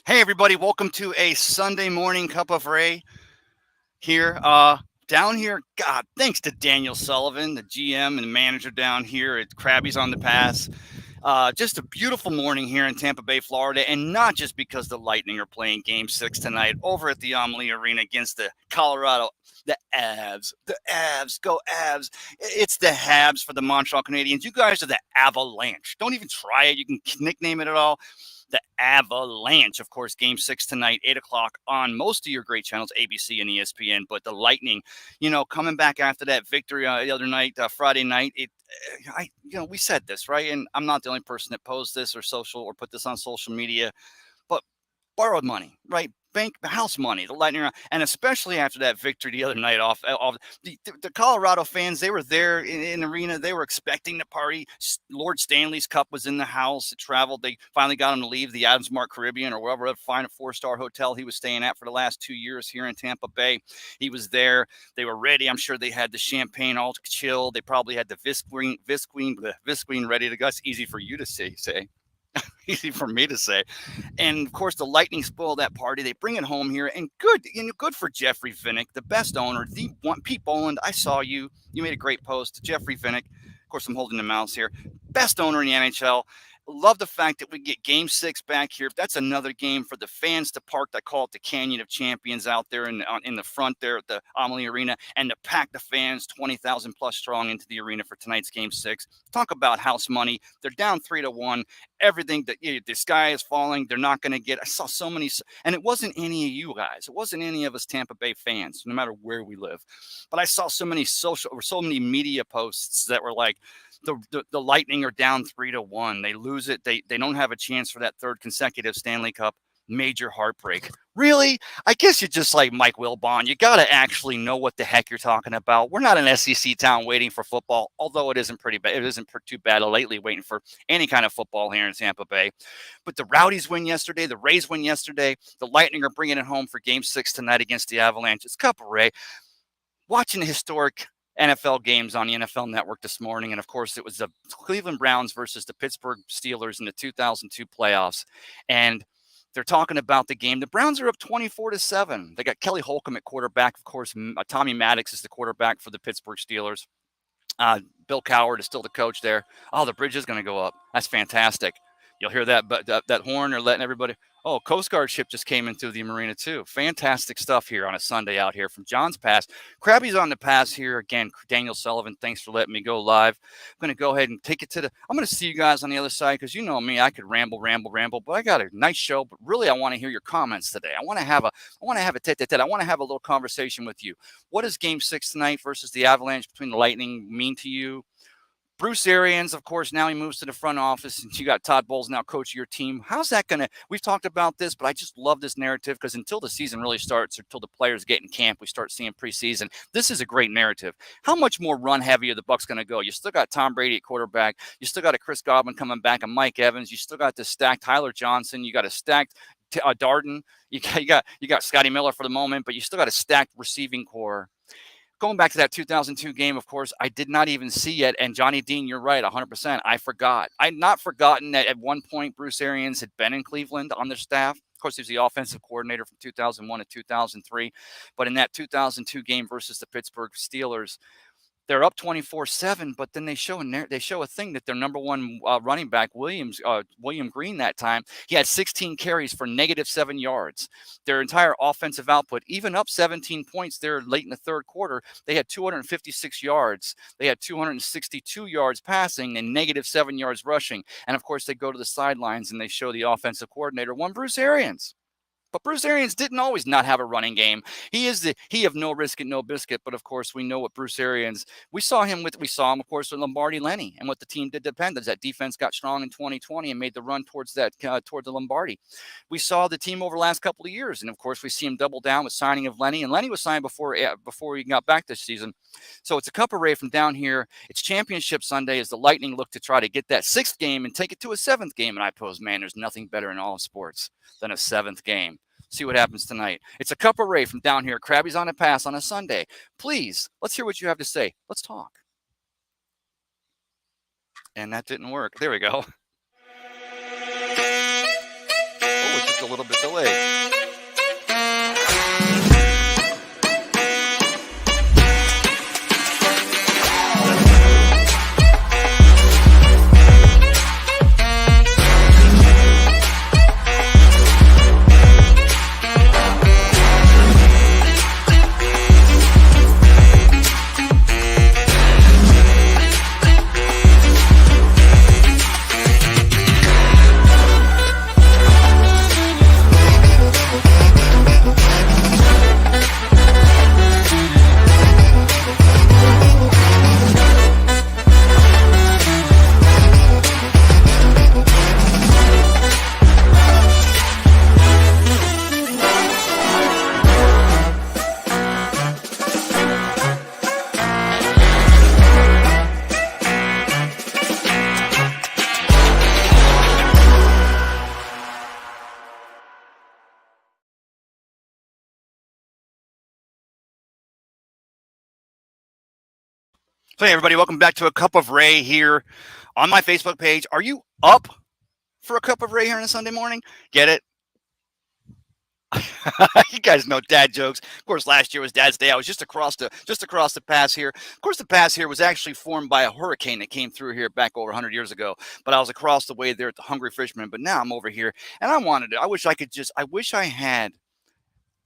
Hey, everybody, welcome to a Sunday morning cup of Ray here. Down here, God, thanks to Daniel Sullivan, the GM and manager down here at Krabby's on the Pass. Just a beautiful morning here in Tampa Bay, Florida, and not just because the Lightning are playing Game 6 tonight over at the Amalie Arena against the Colorado, the Avs. The Avs, go Avs. It's the Habs for the Montreal Canadiens. You guys are the Avalanche. Don't even try it. You can nickname it at all. The Avalanche, of course, Game 6 tonight, 8 o'clock on most of your great channels, ABC and ESPN. But the Lightning, coming back after that victory the other night, Friday night, we said this, right? And I'm not the only person that posed this or put this on social media, but borrowed money, right? Bank house money, the Lightning, and especially after that victory the other night off the Colorado fans, they were there in the arena. They were expecting the party. Lord Stanley's Cup was in the house. It traveled. They finally got him to leave the Adams Mark Caribbean or wherever fine 4-star hotel he was staying at for the last 2 years here in Tampa Bay. He was there. They were ready. I'm sure they had the champagne all chilled. They probably had the Visqueen ready to go. It's easy for you to say. Easy for me to say. And of course, the Lightning spoil that party. They bring it home here, and good for Jeffrey Vinnick, the best owner. The one, Pete Boland, I saw you. You made a great post, Jeffrey Vinnick. Of course, I'm holding the mouse here. Best owner in the NHL. Love the fact that we get Game 6 back here. That's another game for the fans to park. I call it the Canyon of Champions out there in the front there at the Amalie Arena, and to pack the fans 20,000 plus strong into the arena for tonight's Game 6. Talk about house money. They're down 3-1. Everything that the sky is falling. They're not going to get. I saw so many, and it wasn't any of you guys. It wasn't any of us Tampa Bay fans, no matter where we live. But I saw so many media posts that were like, the Lightning are down 3-1. They lose it. They don't have a chance for that third consecutive Stanley Cup. Major heartbreak. Really? I guess you're just like Mike Wilbon. You got to actually know what the heck you're talking about. We're not an SEC town waiting for football, although it isn't pretty bad. It isn't too bad lately waiting for any kind of football here in Tampa Bay. But the Rowdies win yesterday. The Rays win yesterday. The Lightning are bringing it home for Game 6 tonight against the Avalanche. It's Cup of Ray. Watching the historic NFL games on the NFL Network this morning. And of course, it was the Cleveland Browns versus the Pittsburgh Steelers in the 2002 playoffs. And they're talking about the game. The Browns are up 24-7. They got Kelly Holcomb at quarterback. Of course, Tommy Maddox is the quarterback for the Pittsburgh Steelers. Bill Coward is still the coach there. Oh, the bridge is going to go up. That's fantastic. You'll hear that, but that horn, they're letting everybody. Oh, Coast Guard ship just came into the marina too. Fantastic stuff here on a Sunday out here from John's Pass. Krabby's on the Pass here again. Daniel Sullivan, thanks for letting me go live. I'm going to go ahead and take it to I'm going to see you guys on the other side because you know me, I could ramble, but I got a nice show. But really, I want to hear your comments today. I want to have a tete-a-tete. I want to have a little conversation with you. What does Game 6 tonight versus the Avalanche between the Lightning mean to you? Bruce Arians, of course, now he moves to the front office, and you got Todd Bowles now coaching your team. How's that going to – we've talked about this, but I just love this narrative because until the season really starts, or until the players get in camp, we start seeing preseason. This is a great narrative. How much more run-heavy are the Bucs going to go? You still got Tom Brady at quarterback. You still got a Chris Godwin coming back and Mike Evans. You still got the stacked Tyler Johnson. You got a stacked Darden. You got Scotty Miller for the moment, but you still got a stacked receiving core. Going back to that 2002 game, of course, I did not even see it. And Johnny Dean, you're right, 100%. I forgot. I'd not forgotten that at one point Bruce Arians had been in Cleveland on their staff. Of course, he was the offensive coordinator from 2001 to 2003. But in that 2002 game versus the Pittsburgh Steelers, they're up 24-7, but then they show a thing that their number one running back, William Green, that time, he had 16 carries for -7 yards. Their entire offensive output, even up 17 points there late in the third quarter, they had 256 yards. They had 262 yards passing and -7 yards rushing. And, of course, they go to the sidelines and they show the offensive coordinator, one Bruce Arians. But Bruce Arians didn't always not have a running game. He of no risk and no biscuit. But of course, we know what Bruce Arians. We saw him, of course, with Lombardi Lenny, and what the team did depend as that defense got strong in 2020 and made the run towards the Lombardi. We saw the team over the last couple of years, and of course, we see him double down with signing of Lenny. And Lenny was signed before he got back this season. So it's a Cup of Ray from down here. It's Championship Sunday as the Lightning look to try to get that 6th game and take it to a 7th game. And I pose, man, there's nothing better in all of sports than a 7th game. See what happens tonight. It's a Cup of Ray from down here. Krabby's on a Pass on a Sunday. Please, let's hear what you have to say. Let's talk. And that didn't work. There we go. Oh, it's just a little bit delayed. So, hey, everybody, welcome back to A Cup of Ray here on my Facebook page. Are you up for A Cup of Ray here on a Sunday morning? Get it? You guys know dad jokes. Of course, last year was Dad's Day. I was just across the pass here. Of course, the pass here was actually formed by a hurricane that came through here back over 100 years ago. But I was across the way there at the Hungry Fisherman. But now I'm over here, and I wish I had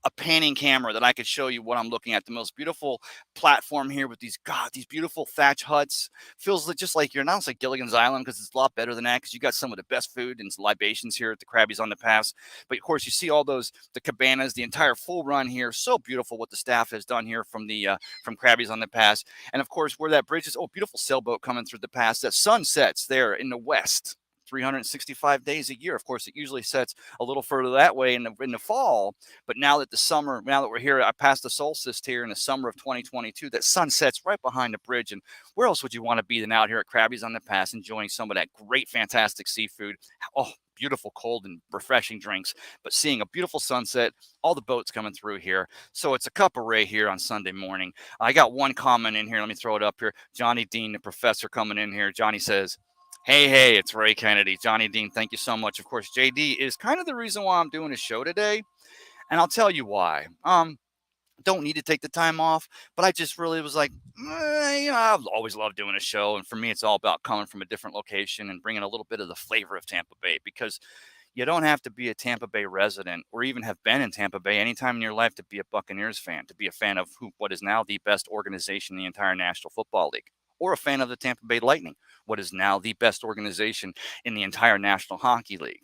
a panning camera that I could show you what I'm looking at. The most beautiful platform here with these beautiful thatch huts. Feels just like you're not like Gilligan's Island, because it's a lot better than that, because you got some of the best food and libations here at the Krabby's on the Pass. But of course, you see all the cabanas, the entire full run here. So beautiful what the staff has done here from Krabby's on the Pass. And of course, where that bridge is, beautiful sailboat coming through the pass. That sun sets there in the west. 365 days a year. Of course, it usually sets a little further that way in the fall. But now that we're here, I passed the solstice here in the summer of 2022, that sun sets right behind the bridge. And where else would you want to be than out here at Krabby's on the Pass, enjoying some of that great, fantastic seafood? Oh, beautiful cold and refreshing drinks, but seeing a beautiful sunset, all the boats coming through here. So it's a cup of Ray here on Sunday morning. I got one comment in here. Let me throw it up here. Johnny Dean, the professor, coming in here. Johnny says, Hey, it's Ray Kennedy. Johnny Dean, thank you so much. Of course, JD is kind of the reason why I'm doing a show today, and I'll tell you why. Don't need to take the time off, but I just really was like, I've always loved doing a show, and for me, it's all about coming from a different location and bringing a little bit of the flavor of Tampa Bay, because you don't have to be a Tampa Bay resident or even have been in Tampa Bay anytime in your life to be a Buccaneers fan, to be a fan of what is now the best organization in the entire National Football League, or a fan of the Tampa Bay Lightning, what is now the best organization in the entire National Hockey League.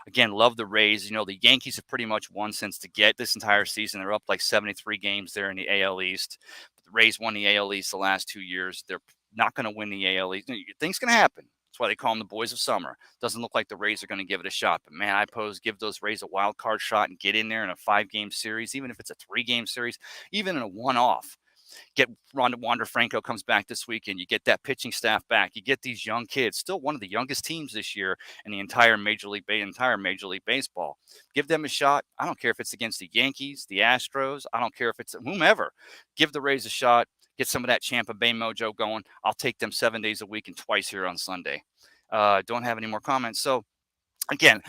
Again, love the Rays. The Yankees have pretty much won since to get this entire season. They're up like 73 games there in the AL East. The Rays won the AL East the last 2 years. They're not going to win the AL East. Things can happen. That's why they call them the Boys of Summer. Doesn't look like the Rays are going to give it a shot. But, man, give those Rays a wild card shot and get in there in a 5-game series, even if it's a 3-game series, even in a one-off. Get Wander Franco comes back this weekend. You get that pitching staff back. You get these young kids, still one of the youngest teams this year in the entire Major League Baseball. Give them a shot. I don't care if it's against the Yankees, the Astros. I don't care if it's whomever. Give the Rays a shot. Get some of that Tampa Bay mojo going. I'll take them 7 days a week and twice here on Sunday. Don't have any more comments. So, again,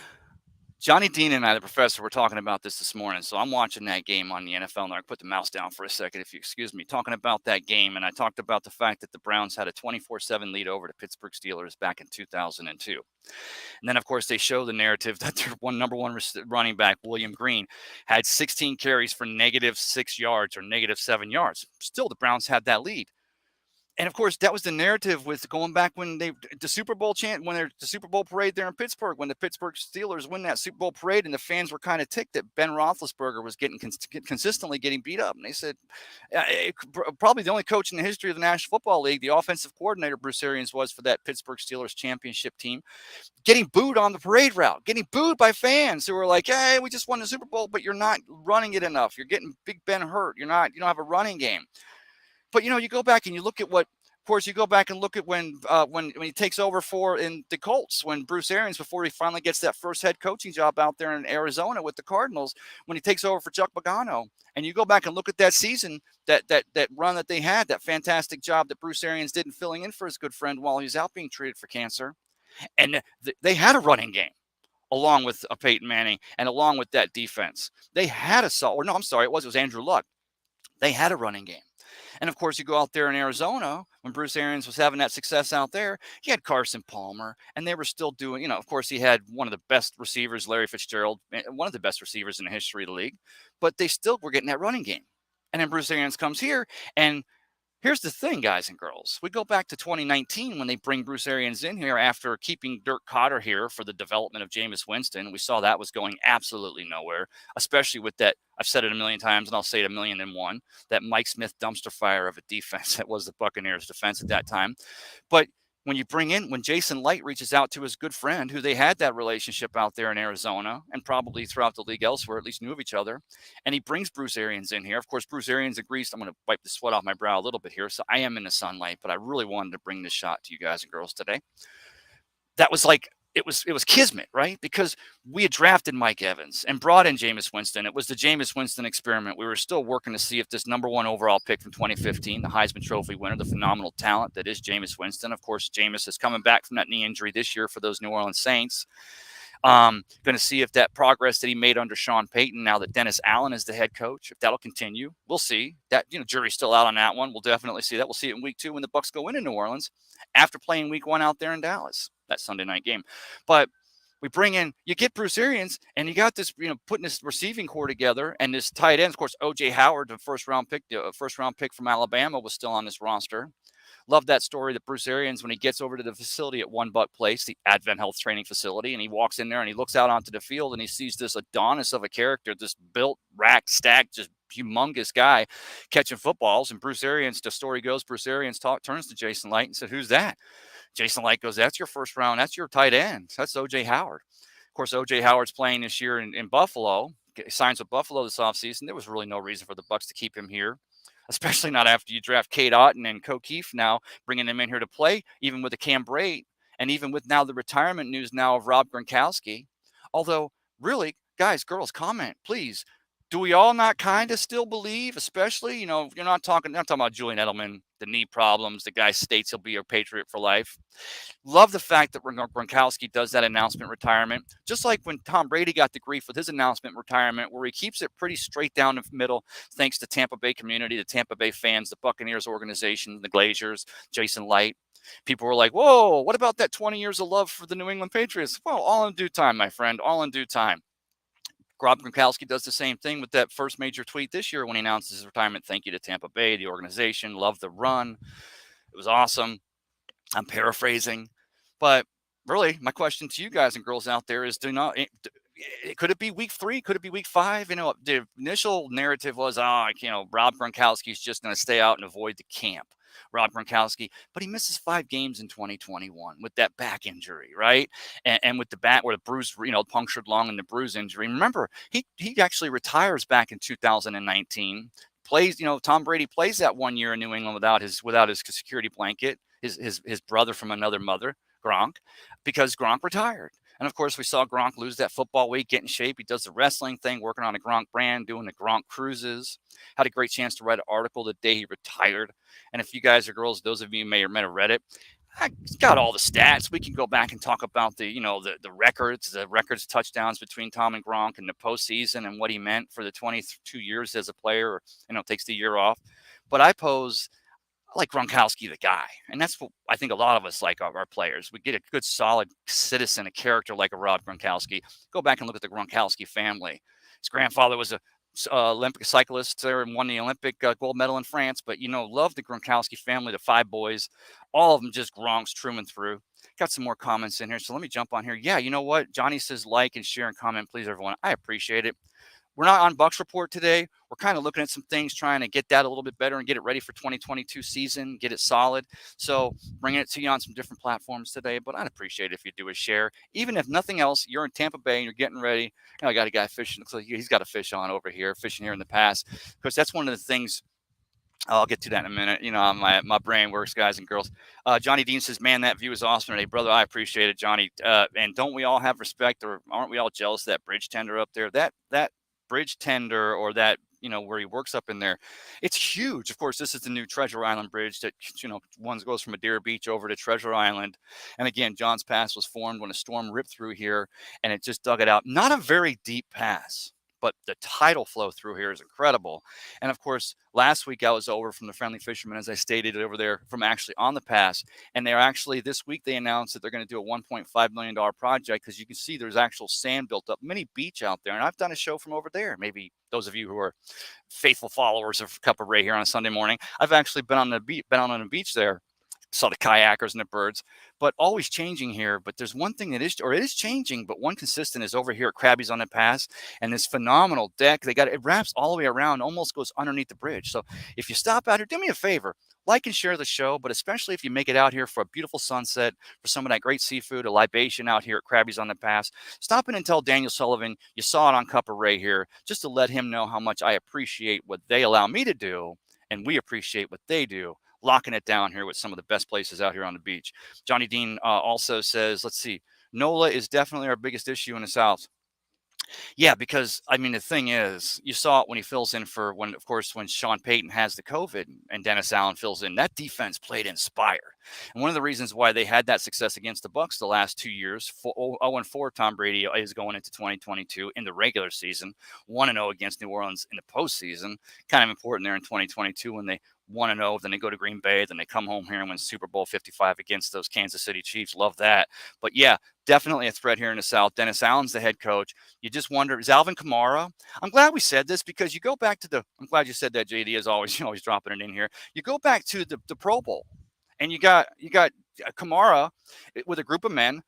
Johnny Dean and I, the professor, were talking about this morning. So I'm watching that game on the NFL. And I put the mouse down for a second, if you excuse me, talking about that game. And I talked about the fact that the Browns had a 24-7 lead over the Pittsburgh Steelers back in 2002. And then, of course, they show the narrative that their number one running back, William Green, had 16 carries for -6 yards or -7 yards. Still, the Browns had that lead. And of course, that was the narrative with going back when the Super Bowl the Super Bowl parade there in Pittsburgh, when the Pittsburgh Steelers win that Super Bowl parade, and the fans were kind of ticked that Ben Roethlisberger was consistently getting beat up. And they said, probably the only coach in the history of the National Football League, the offensive coordinator Bruce Arians was for that Pittsburgh Steelers championship team, getting booed on the parade route, getting booed by fans who were like, "Hey, we just won the Super Bowl, but you're not running it enough. You're getting Big Ben hurt. You don't have a running game." But, you go back and you look at when he takes over in the Colts, when Bruce Arians, before he finally gets that first head coaching job out there in Arizona with the Cardinals, when he takes over for Chuck Pagano, and you go back and look at that season, that run that they had, that fantastic job that Bruce Arians did in filling in for his good friend while he was out being treated for cancer, and they had a running game. along with a Peyton Manning and along with that defense. They had a solid, or no, I'm sorry, it was Andrew Luck. They had a running game. And of course, you go out there in Arizona when Bruce Arians was having that success out there, he had Carson Palmer, and they were still doing, of course, he had one of the best receivers, Larry Fitzgerald, one of the best receivers in the history of the league, but they still were getting that running game. And then Bruce Arians comes here, and here's the thing, guys and girls. We go back to 2019 when they bring Bruce Arians in here after keeping Dirk Cotter here for the development of Jameis Winston. We saw that was going absolutely nowhere, especially with that. I've said it a million times, and I'll say it a million and one, that Mike Smith dumpster fire of a defense that was the Buccaneers defense at that time. But when Jason Light reaches out to his good friend, who they had that relationship out there in Arizona and probably throughout the league elsewhere, at least knew of each other, and he brings Bruce Arians in here. Of course, Bruce Arians agrees. I'm going to wipe the sweat off my brow a little bit here. So I am in the sunlight, but I really wanted to bring this shot to you guys and girls today. That was like, it was kismet, right? Because we had drafted Mike Evans and brought in Jameis Winston. It was the Jameis Winston experiment. We were still working to see if this number one overall pick from 2015, the Heisman Trophy winner, the phenomenal talent that is Jameis Winston. Of course, Jameis is coming back from that knee injury this year for those New Orleans Saints. Going to see if that progress that he made under Sean Payton, now that Dennis Allen is the head coach, if that'll continue. We'll see. That, jury's still out on that one. We'll definitely see that. We'll see it in week 2 when the Bucs go into New Orleans after playing week 1 out there in Dallas, that Sunday night game. But you get Bruce Arians, and you got this, putting this receiving core together and this tight ends. Of course, O.J. Howard, the first round pick from Alabama, was still on this roster. Love that story that Bruce Arians, when he gets over to the facility at One Buck Place, the Advent Health Training Facility, and he walks in there and he looks out onto the field and he sees this Adonis of a character, this built, racked, stacked, just humongous guy catching footballs. And Bruce Arians, the story goes, Bruce Arians turns to Jason Light and said, "Who's that?" Jason Light goes, "That's your first round. That's your tight end. That's O.J. Howard." Of course, O.J. Howard's playing this year in Buffalo. He signs with Buffalo this offseason. There was really no reason for the Bucs to keep him here, especially not after you draft Cade Otton and O'Keefe now, bringing them in here to play, even with the Cam Brate, and even with now the retirement news now of Rob Gronkowski. Although, really, guys, girls, comment, please. Do we all not kind of still believe, especially, you're not talking about Julian Edelman, the knee problems, the guy states he'll be a Patriot for life. Love the fact that Gronkowski does that announcement retirement, just like when Tom Brady got the grief with his announcement retirement, where he keeps it pretty straight down the middle, thanks to Tampa Bay community, the Tampa Bay fans, the Buccaneers organization, the Glaziers, Jason Light. People were like, "Whoa, what about that 20 years of love for the New England Patriots?" Well, all in due time, my friend, all in due time. Rob Gronkowski does the same thing with that first major tweet this year when he announced his retirement. "Thank you to Tampa Bay, the organization. Love the run. It was awesome." I'm paraphrasing. But really, my question to you guys and girls out there is, could it be week 3? Could it be week 5? The initial narrative was, Rob Gronkowski's just going to stay out and avoid the camp. Rob Gronkowski, but he misses 5 games in 2021 with that back injury, right? And with the back, where the bruise, punctured lung and the bruise injury. Remember, he actually retires back in 2019. Plays, Tom Brady plays that 1 year in New England without his security blanket, his brother from another mother, Gronk, because Gronk retired. And of course, we saw Gronk lose that football weight, get in shape. He does the wrestling thing, working on a Gronk brand, doing the Gronk cruises. Had a great chance to write an article the day he retired. And if you guys or girls, those of you may or may have read it, I got all the stats. We can go back and talk about the records of touchdowns between Tom and Gronk in the postseason and what he meant for the 22 years as a player, or, takes the year off. But I like Gronkowski, the guy. And that's what I think a lot of us like our players. We get a good, solid citizen, a character like a Rob Gronkowski. Go back and look at the Gronkowski family. His grandfather was a Olympic cyclist there and won the Olympic gold medal in France. But, love the Gronkowski family, the 5 boys, all of them just Gronks through and through. Got some more comments in here. So let me jump on here. Yeah, you know what? Johnny says like and share and comment, please, everyone. I appreciate it. We're not on Bucs Report today. We're kind of looking at some things, trying to get that a little bit better and get it ready for 2022 season, get it solid. So bringing it to you on some different platforms today, but I'd appreciate it if you do a share. Even if nothing else, you're in Tampa Bay and you're getting ready. I got a guy fishing. Looks like he's got a fish on over here, fishing here in the past. Because that's one of the things. I'll get to that in a minute. My brain works, guys and girls. Johnny Dean says, "Man, that view is awesome today, brother. I appreciate it, Johnny. And don't we all have respect, or aren't we all jealous of that bridge tender up there? That bridge tender, or that where he works up in there. It's huge. Of course, this is the new Treasure Island Bridge that, one goes from Madeira Beach over to Treasure Island. And again, John's Pass was formed when a storm ripped through here and it just dug it out. Not a very deep pass, but the tidal flow through here is incredible. And of course, last week I was over from the Friendly Fishermen, as I stated, over there from actually on the pass. And they're actually, this week they announced that they're going to do a $1.5 million project, because you can see there's actual sand built up, mini beach out there. And I've done a show from over there. Maybe those of you who are faithful followers of Cup of Ray here on a Sunday morning, I've actually been on the beach there. Saw the kayakers and the birds, but always changing here. But there's one thing that is, or it is changing, but one consistent is over here at Krabby's on the Pass, and this phenomenal deck. It wraps all the way around, almost goes underneath the bridge. So if you stop out here, do me a favor, like and share the show, but especially if you make it out here for a beautiful sunset, for some of that great seafood, a libation out here at Krabby's on the Pass, stop in and tell Daniel Sullivan you saw it on Cup of Ray here, just to let him know how much I appreciate what they allow me to do, and we appreciate what they do, locking it down here with some of the best places out here on the beach. Johnny Dean also says, let's see, NOLA is definitely our biggest issue in the South. Yeah, because I mean, the thing is, you saw it when he fills in for when Sean Payton has the COVID and Dennis Allen fills in. That defense played inspired. And one of the reasons why they had that success against the Bucs the last 2 years, 0-4 Tom Brady is going into 2022 in the regular season, 1-0 against New Orleans in the postseason. Kind of important there in 2022 when they 1-0, then they go to Green Bay, then they come home here and win Super Bowl 55 against those Kansas City Chiefs. Love that. But yeah, definitely a threat here in the South. Dennis Allen's the head coach. You just wonder, is Alvin Kamara? I'm glad we said this, because you go back to I'm glad you said that, JD, as always, you're always dropping it in here. You go back to the Pro Bowl, and you got Kamara with a group of men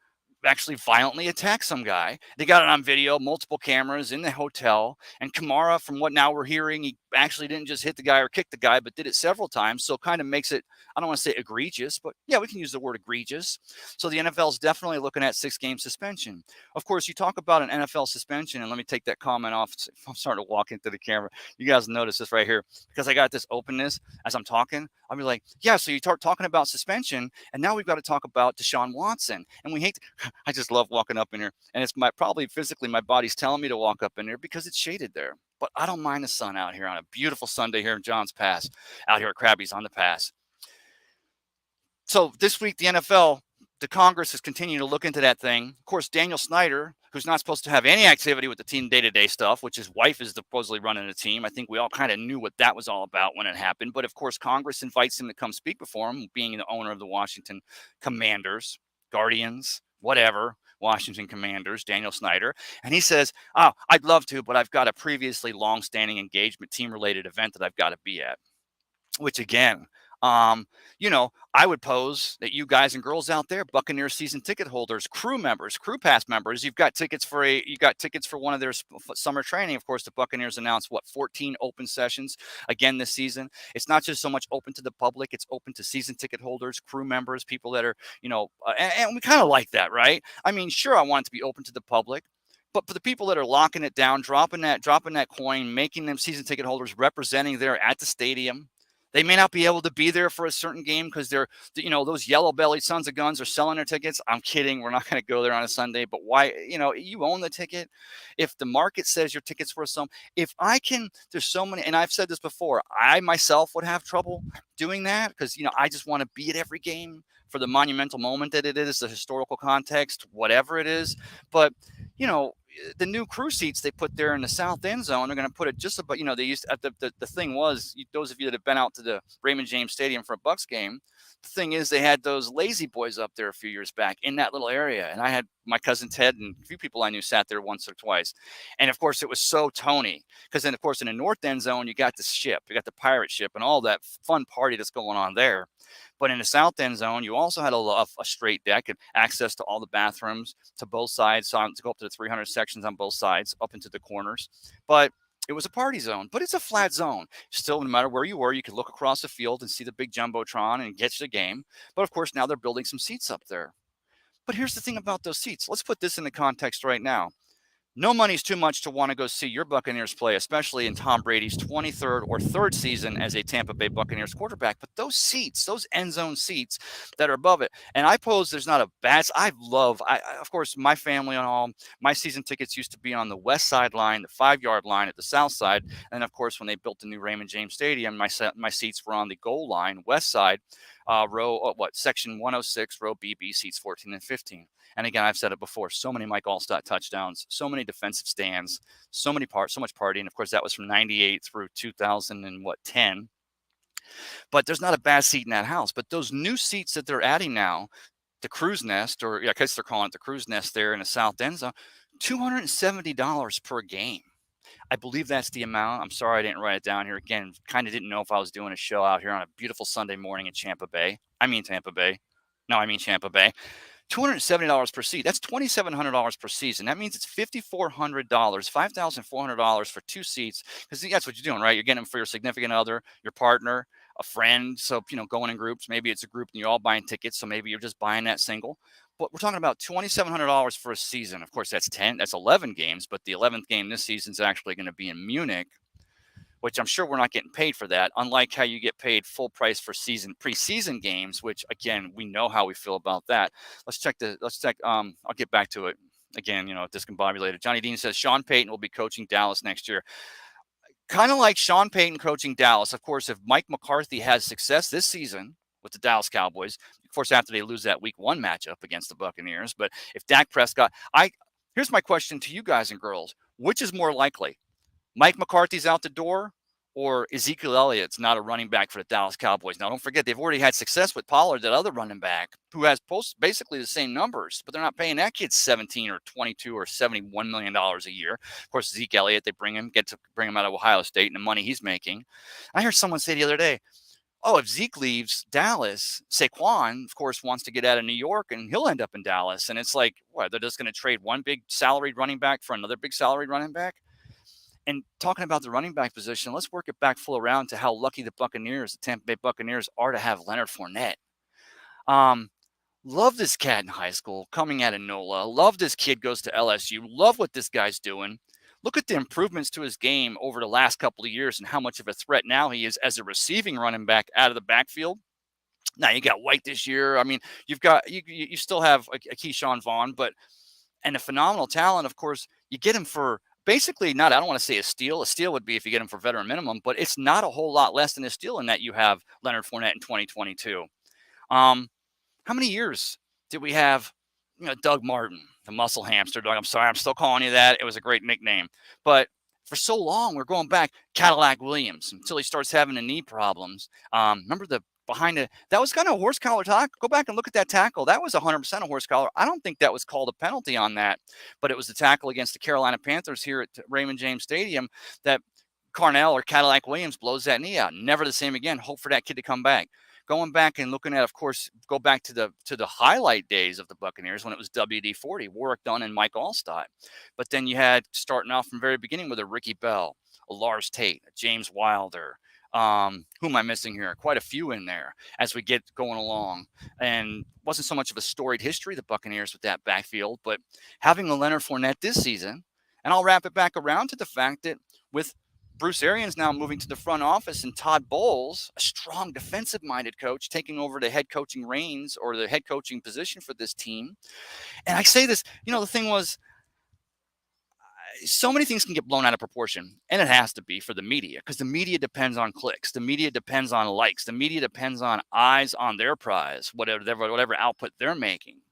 actually violently attack some guy. They got it on video, multiple cameras in the hotel. And Kamara, from what now we're hearing, he actually didn't just hit the guy or kick the guy, but did it several times. So kind of makes it, I don't want to say egregious, but yeah, we can use the word egregious. So the NFL is definitely looking at 6-game suspension. Of course, you talk about an NFL suspension, and let me take that comment off. I'm starting to walk into the camera. You guys notice this right here, because I got this openness as I'm talking. I'll be like, yeah, so you start talking about suspension, and now we've got to talk about Deshaun Watson. And we hate to, I just love walking up in here. And it's probably physically my body's telling me to walk up in here because it's shaded there. But I don't mind the sun out here on a beautiful Sunday here in John's Pass, out here at Krabby's on the Pass. So this week, the NFL, the Congress is continuing to look into that thing. Of course, Daniel Snyder, who's not supposed to have any activity with the team day-to-day stuff, which his wife is supposedly running the team. I think we all kind of knew what that was all about when it happened. But of course, Congress invites him to come speak before him, being the owner of the Washington Commanders, Guardians, whatever, Washington Commanders, Daniel Snyder. And he says, oh, I'd love to, but I've got a previously long-standing engagement team-related event that I've got to be at. Which again, I would pose that you guys and girls out there, Buccaneers season ticket holders, crew members, crew pass members, you've got tickets for one of their summer training. Of course, the Buccaneers announced 14 open sessions again this season. It's not just so much open to the public; it's open to season ticket holders, crew members, people that are, and we kind of like that, right? I mean, sure, I want it to be open to the public. But for the people that are locking it down, dropping that coin, making them season ticket holders, representing there at the stadium, they may not be able to be there for a certain game because they're, those yellow-bellied sons of guns are selling their tickets. I'm kidding. We're not going to go there on a Sunday. But why, you own the ticket. If the market says your ticket's worth some, there's so many, and I've said this before, I myself would have trouble doing that because, I just want to be at every game for the monumental moment that it is, the historical context, whatever it is. But, the new crew seats they put there in the south end zone, they're going to put it just about, they used the thing was, those of you that have been out to the Raymond James Stadium for a Bucs game, the thing is they had those lazy boys up there a few years back in that little area. And I had my cousin Ted and a few people I knew sat there once or twice. And of course it was so Tony, because then of course in the north end zone, you got the ship, you got the pirate ship and all that fun party that's going on there. But in the south end zone, you also had a straight deck and access to all the bathrooms to both sides. So to go up to the 300 sections on both sides, up into the corners. But it was a party zone, but it's a flat zone. Still, no matter where you were, you could look across the field and see the big Jumbotron and get to the game. But of course, now they're building some seats up there. But here's the thing about those seats. Let's put this in the context right now. No money's too much to want to go see your Buccaneers play, especially in Tom Brady's 23rd or third season as a Tampa Bay Buccaneers quarterback. But those seats, those end zone seats that are above it, and I pose there's not a bad. Of course, my family and all, my season tickets used to be on the west side line, the 5 yard line at the south side. And of course, when they built the new Raymond James Stadium, my seats were on the goal line, west side, section 106, row BB, seats 14 and 15. And again, I've said it before, so many Mike Allstott touchdowns, so many defensive stands, so much partying. Of course, that was from 98 through 2010. But there's not a bad seat in that house. But those new seats that they're adding now, the Cruise Nest, or I guess they're calling it the Cruise Nest there in the South End Zone, $270 per game. I believe that's the amount. I'm sorry I didn't write it down here. Again, kind of didn't know if I was doing a show out here on a beautiful Sunday morning in Tampa Bay. Tampa Bay. $270 per seat. That's $2,700 per season. That means it's $5,400, $5,400 for two seats. Because that's what you're doing, right? You're getting them for your significant other, your partner, a friend. So, going in groups. Maybe it's a group and you're all buying tickets. So maybe you're just buying that single. But we're talking about $2,700 for a season. Of course, that's 11 games. But the 11th game this season is actually going to be in Munich, which I'm sure we're not getting paid for that, unlike how you get paid full price for preseason games, which again, we know how we feel about that. I'll get back to it again, discombobulated. Johnny Dean says Sean Payton will be coaching Dallas next year. Kind of like Sean Payton coaching Dallas. Of course, if Mike McCarthy has success this season with the Dallas Cowboys, of course, after they lose that week 1 matchup against the Buccaneers, but if Dak Prescott, here's my question to you guys and girls, which is more likely? Mike McCarthy's out the door, or Ezekiel Elliott's not a running back for the Dallas Cowboys? Now, don't forget, they've already had success with Pollard, that other running back, who has basically the same numbers, but they're not paying that kid $17 or $22 or $71 million a year. Of course, Zeke Elliott, they get to bring him out of Ohio State and the money he's making. I heard someone say the other day, if Zeke leaves Dallas, Saquon, of course, wants to get out of New York, and he'll end up in Dallas. And it's like, they're just going to trade one big salaried running back for another big salaried running back? And talking about the running back position, let's work it back full around to how lucky the Tampa Bay Buccaneers, are to have Leonard Fournette. Love this cat in high school, coming out of NOLA. Love this kid goes to LSU. Love what this guy's doing. Look at the improvements to his game over the last couple of years and how much of a threat now he is as a receiving running back out of the backfield. Now you got White this year. I mean, you still have a Keyshawn Vaughn, and a phenomenal talent. Of course, you get him for basically not, I don't want to say a steal. A steal would be if you get him for veteran minimum, but it's not a whole lot less than a steal in that you have Leonard Fournette in 2022. How many years did we have, Doug Martin, the muscle hamster? Doug, I'm sorry, I'm still calling you that. It was a great nickname. But for so long, we're going back, Cadillac Williams, until he starts having the knee problems. Remember that was kind of a horse collar tackle. Go back and look at that tackle. That was 100% a horse collar. I don't think that was called a penalty on that, but it was the tackle against the Carolina Panthers here at Raymond James Stadium that Carnell or Cadillac Williams blows that knee out. Never the same again. Hope for that kid to come back. Going back and looking at, of course, go back to the highlight days of the Buccaneers when it was WD-40, Warwick Dunn and Mike Allstott. But then you had, starting off from the very beginning, with a Ricky Bell, a Lars Tate, a James Wilder. Who am I missing here? Quite a few in there as we get going along. And wasn't so much of a storied history, the Buccaneers, with that backfield, but having a Leonard Fournette this season, and I'll wrap it back around to the fact that with Bruce Arians now moving to the front office and Todd Bowles, a strong defensive-minded coach, taking over the head coaching reins or the head coaching position for this team. And I say this, the thing was, so many things can get blown out of proportion, and it has to be for the media, because the media depends on clicks. The media depends on likes. The media depends on eyes on their prize, whatever output they're making.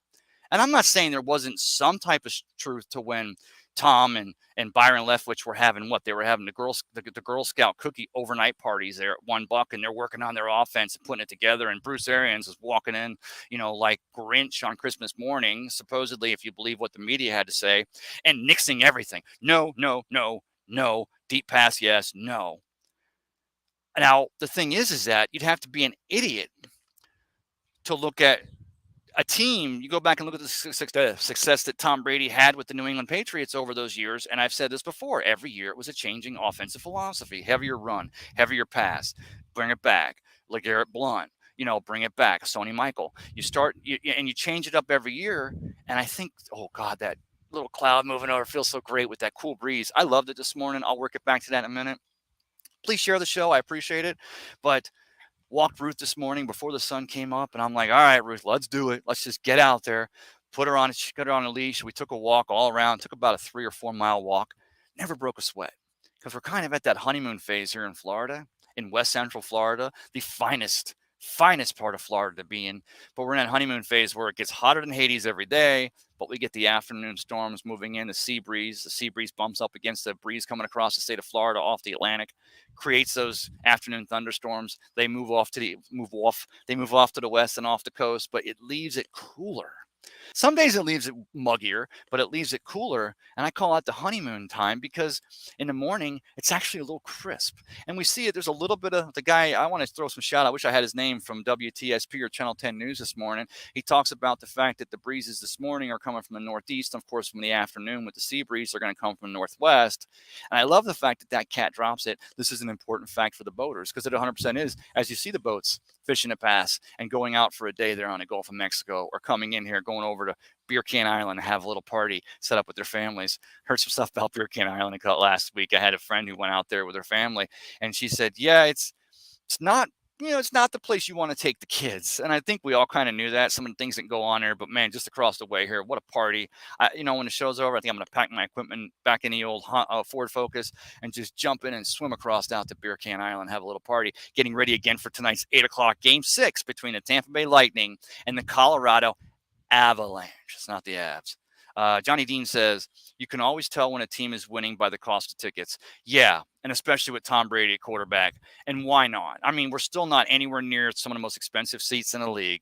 And I'm not saying there wasn't some type of truth to when Tom and Byron Leftwich were having the Girl Scout cookie overnight parties there at $1, and they're working on their offense and putting it together. And Bruce Arians is walking in, like Grinch on Christmas morning, supposedly, if you believe what the media had to say, and nixing everything. No, no, no, no. Deep pass, yes, no. Now, the thing is that you'd have to be an idiot to look at a team. You go back and look at the success that Tom Brady had with the New England Patriots over those years. And I've said this before, every year it was a changing offensive philosophy. Heavier run, heavier pass, bring it back. LeGarrette Blount, bring it back. Sonny Michael. You change it up every year. And I think, that little cloud moving over. It feels so great with that cool breeze. I loved it this morning. I'll work it back to that in a minute. Please share the show. I appreciate it. But walked Ruth this morning before the sun came up, and I'm like, all right, Ruth, let's do it. Let's just get out there, put her on a leash. We took a walk all around, took about a 3 or 4 mile walk, never broke a sweat because we're kind of at that honeymoon phase here in Florida, in West Central Florida, the finest part of Florida to be in. But we're in that honeymoon phase where it gets hotter than Hades every day, but we get the afternoon storms moving in, the sea breeze. The sea breeze bumps up against the breeze coming across the state of Florida off the Atlantic, creates those afternoon thunderstorms. They move off to the west and off the coast, but it leaves it cooler. Some days it leaves it muggier, but it leaves it cooler. And I call it the honeymoon time because in the morning, it's actually a little crisp. And we see it. There's a little bit of the guy. I want to throw some shout out. I wish I had his name from WTSP or Channel 10 News this morning. He talks about the fact that the breezes this morning are coming from the northeast. Of course, from the afternoon with the sea breeze, they're going to come from the northwest. And I love the fact that that cat drops it. This is an important fact for the boaters because it 100% is. As you see the boats fishing a pass and going out for a day there on the Gulf of Mexico or coming in here, going over to Beer Can Island and have a little party set up with their families. Heard some stuff about Beer Can Island last week. I had a friend who went out there with her family, and she said, yeah, it's not, it's not the place you want to take the kids. And I think we all kind of knew that, some of the things that go on there, but man, just across the way here, what a party. When the show's over, I think I'm going to pack my equipment back in the old Ford Focus and just jump in and swim across out to Beer Can Island, have a little party, getting ready again for tonight's 8 o'clock game 6 between the Tampa Bay Lightning and the Colorado Avalanche. It's not the Avs. Johnny Dean says, you can always tell when a team is winning by the cost of tickets. Yeah, and especially with Tom Brady at quarterback. And why not? I mean, we're still not anywhere near some of the most expensive seats in the league.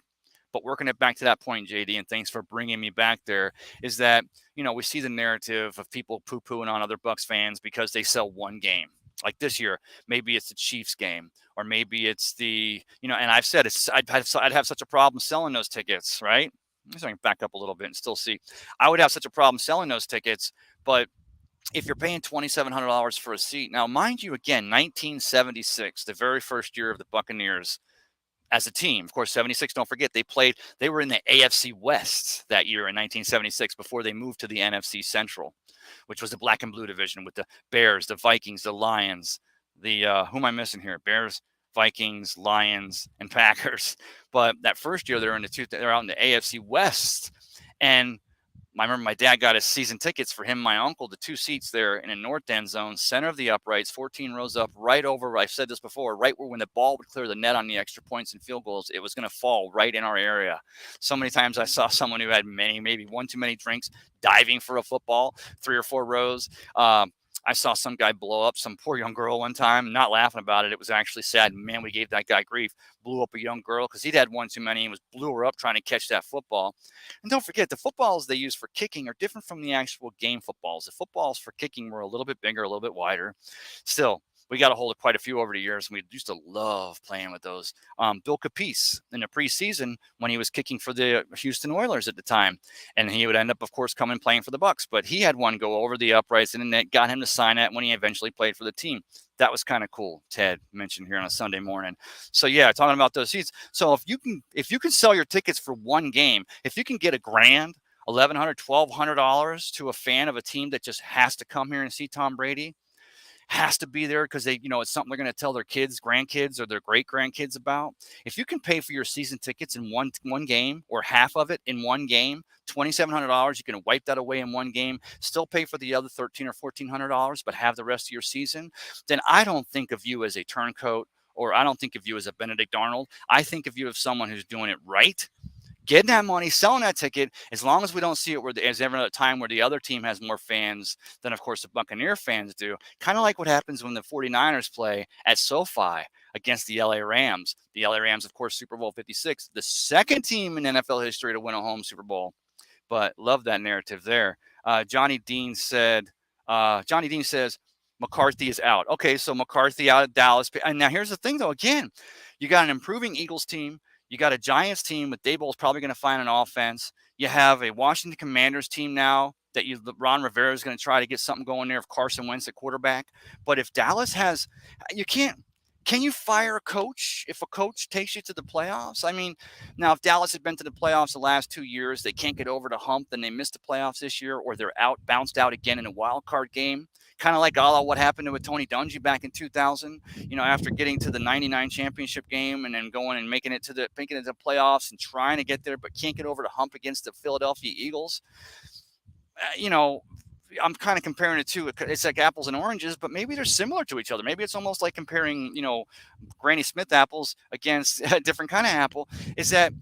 But working it back to that point, JD, and thanks for bringing me back there, is that, we see the narrative of people poo-pooing on other Bucs fans because they sell one game. Like this year, maybe it's the Chiefs game, or maybe it's the, and I've said I'd have such a problem selling those tickets, right? So I can back up a little bit and still see. I would have such a problem selling those tickets, but if you're paying $2,700 for a seat, now mind you, again, 1976, the very first year of the Buccaneers as a team. Of course, 76, don't forget, they were in the AFC West that year in 1976 before they moved to the NFC Central, which was the black and blue division with the Bears, the Vikings, the Lions, the who am I missing here? Bears, Vikings, Lions, and Packers. But that first year they're out in the AFC West, and I remember my dad got his season tickets for him and my uncle, the 2 seats there in a north end zone, center of the uprights, 14 rows up, right over, I've said this before, right where when the ball would clear the net on the extra points and field goals, it was going to fall right in our area. So many times I saw someone who had maybe one too many drinks diving for a football, 3 or 4 rows. I saw some guy blow up some poor young girl one time, not laughing about it. It was actually sad. Man, we gave that guy grief. Blew up a young girl because he'd had one too many and blew her up trying to catch that football. And don't forget, the footballs they use for kicking are different from the actual game footballs. The footballs for kicking were a little bit bigger, a little bit wider. Still, we got a hold of quite a few over the years, and we used to love playing with those. Bill Capice in the preseason when he was kicking for the Houston Oilers at the time, and he would end up, of course, coming playing for the Bucs. But he had one go over the uprights, and it got him to sign it when he eventually played for the team. That was kind of cool. Ted mentioned here on a Sunday morning. So yeah, talking about those seats. So if you can sell your tickets for one game, if you can get $1,000, $1,100, $1,200 to a fan of a team that just has to come here and see Tom Brady, has to be there because it's something they're going to tell their kids, grandkids, or their great grandkids about. If you can pay for your season tickets in one game or half of it in one game, $2,700, you can wipe that away in one game, still pay for the other $1,300 or $1,400, but have the rest of your season. Then I don't think of you as a turncoat, or I don't think of you as a Benedict Arnold. I think of you as someone who's doing it right. Getting that money, selling that ticket, as long as we don't see it where there's ever a time where the other team has more fans than, of course, the Buccaneer fans do. Kind of like what happens when the 49ers play at SoFi against the LA Rams. The LA Rams, of course, Super Bowl 56, the second team in NFL history to win a home Super Bowl. But love that narrative there. Johnny Dean says, McCarthy is out. Okay, so McCarthy out at Dallas. And now here's the thing, though. Again, you got an improving Eagles team. You got a Giants team with Daboll's probably going to find an offense. You have a Washington Commanders team now that Ron Rivera is going to try to get something going there if Carson Wentz at quarterback. But if Dallas has, you can't Can you fire a coach if a coach takes you to the playoffs? I mean, now if Dallas had been to the playoffs the last 2 years, they can't get over the hump, then they missed the playoffs this year, or they're bounced out again in a wild card game. Kind of like what happened with Tony Dungy back in 2000. After getting to the '99 championship game and then going and making it to the playoffs and trying to get there, but can't get over the hump against the Philadelphia Eagles. You know, I'm kind of comparing it to it's like apples and oranges, but maybe they're similar to each other. Maybe it's almost like comparing, Granny Smith apples against a different kind of apple. Is that,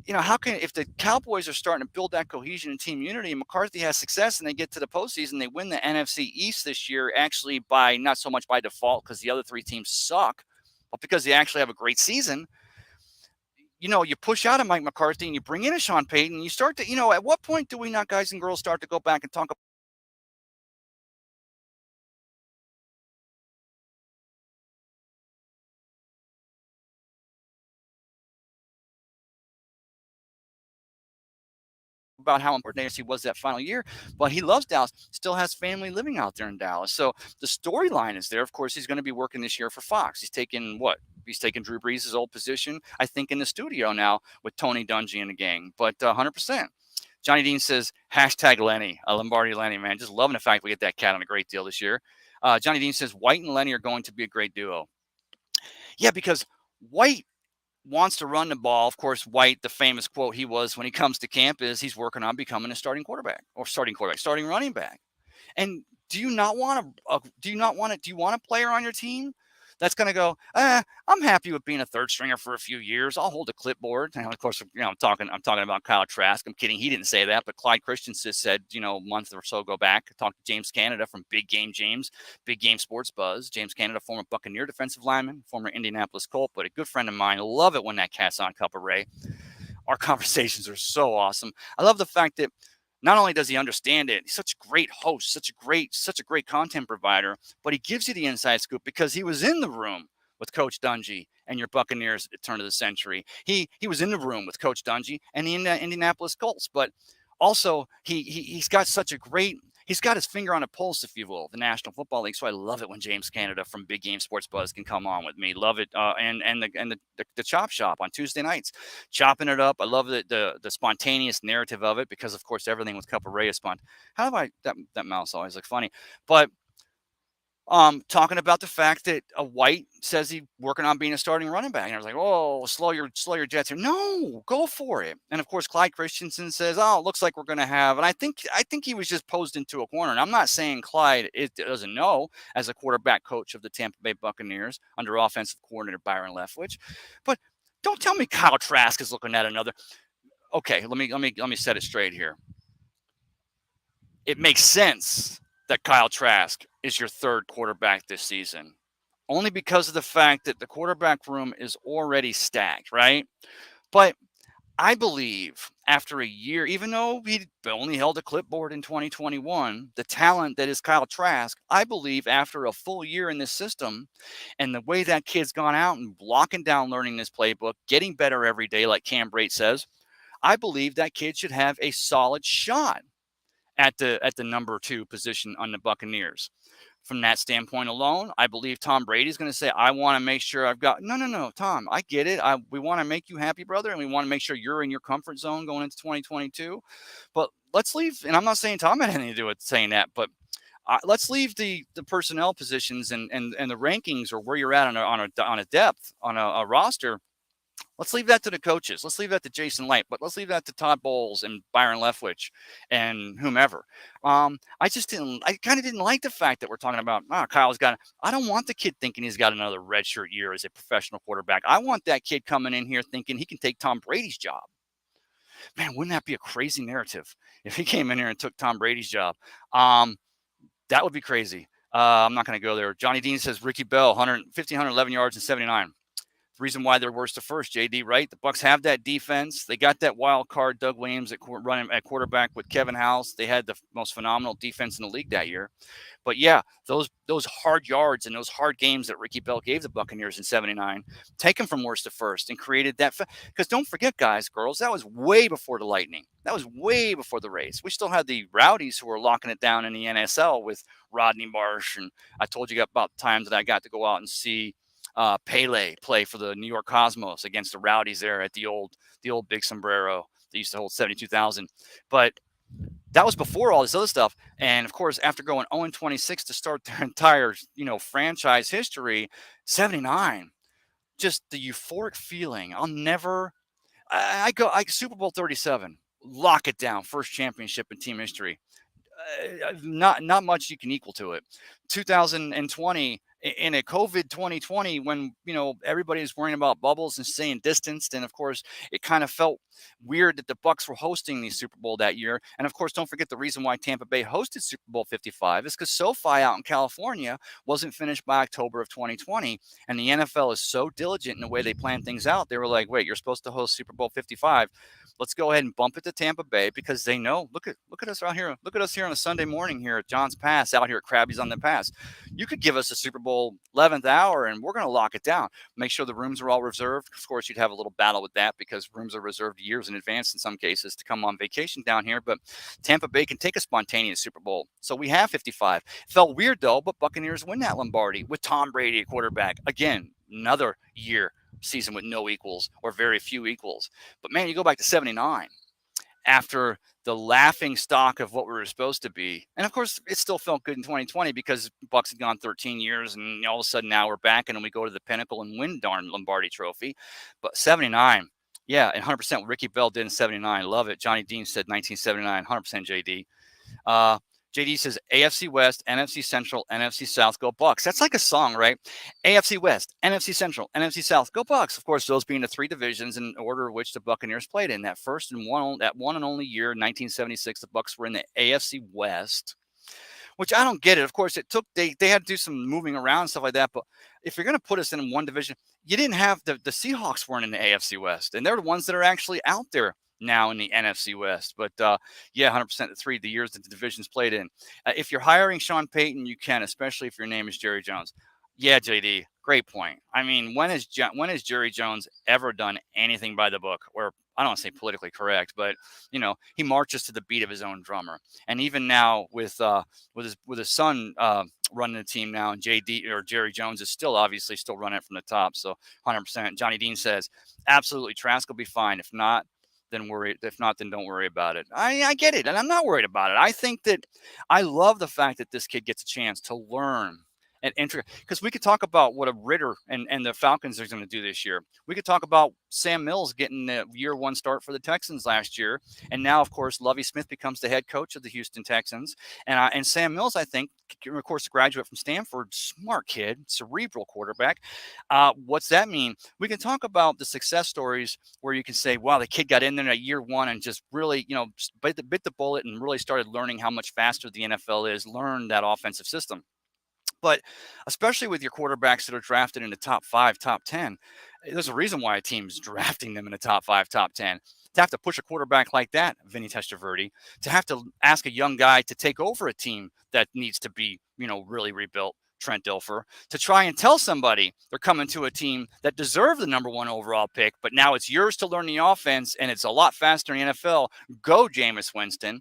how can, if the Cowboys are starting to build that cohesion and team unity and McCarthy has success and they get to the postseason, they win the NFC East this year, actually by not so much by default because the other three teams suck, but because they actually have a great season. You push out a Mike McCarthy and you bring in a Sean Payton and you start to, at what point do we not, guys and girls, start to go back and talk about how important AFC was that final year, but he loves Dallas, still has family living out there in Dallas. So the storyline is there. Of course, he's going to be working this year for Fox. He's taking what? He's taking Drew Brees' old position, I think, in the studio now with Tony Dungy and the gang, but 100%. Johnny Dean says, hashtag Lenny, Lombardi Lenny, man. Just loving the fact we get that cat on a great deal this year. Johnny Dean says, White and Lenny are going to be a great duo. Yeah, because White wants to run the ball. Of course, White, the famous quote he was when he comes to camp is he's working on becoming a starting running back. And do you not want a player on your team that's going to go, I'm happy with being a third stringer for a few years. I'll hold a clipboard. And of course, I'm talking about Kyle Trask. I'm kidding. He didn't say that, but Clyde Christensen said, a month or so ago back, talked to James Canada from Big Game Sports Buzz. James Canada, former Buccaneer defensive lineman, former Indianapolis Colt, but a good friend of mine. I love it when that cat's on Cup of Ray. Our conversations are so awesome. I love the fact that not only does he understand it, he's such a great host, such a great content provider, but he gives you the inside scoop because he was in the room with Coach Dungy and your Buccaneers at the turn of the century. He was in the room with Coach Dungy and the Indianapolis Colts, but also he's got he's got his finger on a pulse, if you will, the National Football League. So I love it when James Canada from Big Game Sports Buzz can come on with me. Love it, and the Chop Shop on Tuesday nights, chopping it up. I love the spontaneous narrative of it because, of course, everything with Cup of Ray is spun. How do that mouse always look funny? But talking about the fact that a White says he's working on being a starting running back. And I was like, oh, slow your jets here. No, go for it. And of course, Clyde Christensen says, oh, it looks like we're going to have, and I think he was just posed into a corner. And I'm not saying Clyde doesn't know as a quarterback coach of the Tampa Bay Buccaneers under offensive coordinator Byron Leftwich, but don't tell me Kyle Trask is looking at another. Okay, let me set it straight here. It makes sense that Kyle Trask is your third quarterback this season, only because of the fact that the quarterback room is already stacked, right? But I believe after a year, even though he only held a clipboard in 2021, the talent that is Kyle Trask, I believe after a full year in this system and the way that kid's gone out and blocking down, learning this playbook, getting better every day, like Cam Brate says, I believe that kid should have a solid shot at the number 2 position on the Buccaneers. From that standpoint alone, I believe Tom Brady's going to say, I want to make sure I've got, no, Tom, I get it. We want to make you happy, brother, and we want to make sure you're in your comfort zone going into 2022. But let's leave, and I'm not saying Tom had anything to do with saying that, but let's leave the personnel positions and the rankings or where you're at on a depth, on a roster. Let's leave that to the coaches. Let's leave that to Jason Light, but let's leave that to Todd Bowles and Byron Leftwich and whomever. I kind of didn't like the fact that we're talking about, Kyle's got, I don't want the kid thinking he's got another redshirt year as a professional quarterback. I want that kid coming in here thinking he can take Tom Brady's job. Man, wouldn't that be a crazy narrative if he came in here and took Tom Brady's job? That would be crazy. I'm not going to go there. Johnny Dean says Ricky Bell, 1,511 yards and 79. Reason why they're worst to first, JD, right? The Bucs have that defense. They got that wild card, Doug Williams, running at quarterback with Kevin House. They had the most phenomenal defense in the league that year. But yeah, those hard yards and those hard games that Ricky Bell gave the Buccaneers in '79, take them from worst to first and created that. Because don't forget, guys, girls, that was way before the Lightning. That was way before the Rays. We still had the Rowdies who were locking it down in the NSL with Rodney Marsh. And I told you about times that I got to go out and see Pele play for the New York Cosmos against the Rowdies there at the old Big Sombrero. They used to hold 72,000. But that was before all this other stuff. And of course, after going 0-26 to start their entire, franchise history, 79, just the euphoric feeling. I'll never, I Super Bowl 37, lock it down, first championship in team history. Not much you can equal to it. 2020 in a COVID 2020 when everybody was worrying about bubbles and staying distanced, and of course it kind of felt weird that the Bucs were hosting the Super Bowl that year. And of course, don't forget the reason why Tampa Bay hosted Super Bowl 55 is because SoFi out in California wasn't finished by October of 2020, and the NFL is so diligent in the way they plan things out. They were like, wait, you're supposed to host Super Bowl 55. Let's go ahead and bump it to Tampa Bay because they know. Look at us out here. Look at us here on a Sunday morning here at John's Pass, out here at Krabby's on the Pass. You could give us a Super Bowl 11th hour, and we're going to lock it down. Make sure the rooms are all reserved. Of course, you'd have a little battle with that because rooms are reserved years in advance in some cases to come on vacation down here. But Tampa Bay can take a spontaneous Super Bowl. So we have 55. Felt weird though, but Buccaneers win that Lombardi with Tom Brady at quarterback. Again, another season with no equals or very few equals. But man, you go back to 79 after the laughing stock of what we were supposed to be. And of course, it still felt good in 2020 because Bucs had gone 13 years and all of a sudden now we're back and we go to the pinnacle and win darn Lombardi trophy. But 79, yeah, and 100% Ricky Bell did in 79. Love it. Johnny Dean said 1979, 100% JD. JD says AFC West, NFC Central, NFC South, go Bucs. That's like a song, right? AFC West, NFC Central, NFC South, go Bucs. Of course, those being the three divisions in order of which the Buccaneers played in. That one and only year, 1976, the Bucs were in the AFC West, which I don't get it. Of course, they had to do some moving around and stuff like that. But if you're going to put us in one division, you didn't have the Seahawks weren't in the AFC West, and they're the ones that are actually out there now in the NFC West. But yeah, 100% the years that the divisions played in. If you're hiring Sean Payton, you can, especially if your name is Jerry Jones. Yeah, JD, great point. I mean, when has Jerry Jones ever done anything by the book? Or I don't want to say politically correct, but he marches to the beat of his own drummer. And even now with his son running the team now, and Jerry Jones is still obviously running it from the top. So 100%. Johnny Dean says absolutely, Trask will be fine. If not, then don't worry about it. I get it, and I'm not worried about it. I think that I love the fact that this kid gets a chance to learn and enter, because we could talk about what a Ritter and the Falcons are going to do this year. We could talk about Sam Mills getting the year one start for the Texans last year, and now of course Lovie Smith becomes the head coach of the Houston Texans, and Sam Mills, I think, of course, a graduate from Stanford, smart kid, cerebral quarterback. What's that mean? We can talk about the success stories where you can say, wow, the kid got in there at year one and just really, bit the bullet and really started learning how much faster the NFL is, learn that offensive system. But especially with your quarterbacks that are drafted in the top 5, top 10, there's a reason why a team's drafting them in the top 5, top 10. To have to push a quarterback like that, Vinny Testaverde, to have to ask a young guy to take over a team that needs to be, really rebuilt, Trent Dilfer, to try and tell somebody they're coming to a team that deserved the number 1 overall pick, but now it's yours to learn the offense, and it's a lot faster in the NFL. Go, Jameis Winston.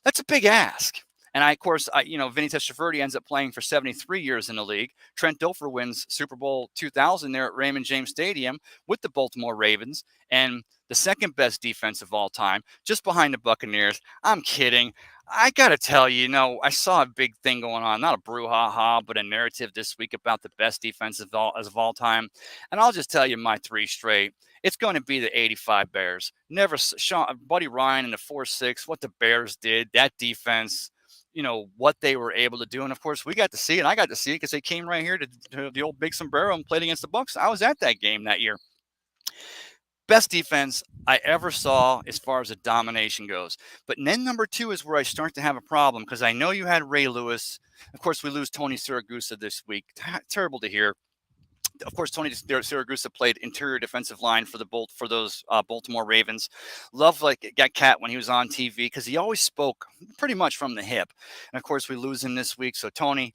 That's a big ask. And Vinny Testaverde ends up playing for 73 years in the league. Trent Dilfer wins Super Bowl 2000 there at Raymond James Stadium with the Baltimore Ravens, and the second best defense of all time, just behind the Buccaneers. I'm kidding. I got to tell you, I saw a big thing going on, not a brouhaha, but a narrative this week about the best defense of all time. And I'll just tell you my 3 straight. It's going to be the 85 Bears. Buddy Ryan in the 4-6, what the Bears did, that defense, what they were able to do. And of course, we got to see it. I got to see it because they came right here to the old Big Sombrero and played against the Bucs. I was at that game that year. Best defense I ever saw as far as the domination goes. But then number 2 is where I start to have a problem, because I know you had Ray Lewis. Of course, we lose Tony Siragusa this week. Terrible to hear. Of course, Tony Siragusa played interior defensive line for those Baltimore Ravens. Loved got Cat when he was on TV because he always spoke pretty much from the hip. And of course, we lose him this week. So Tony,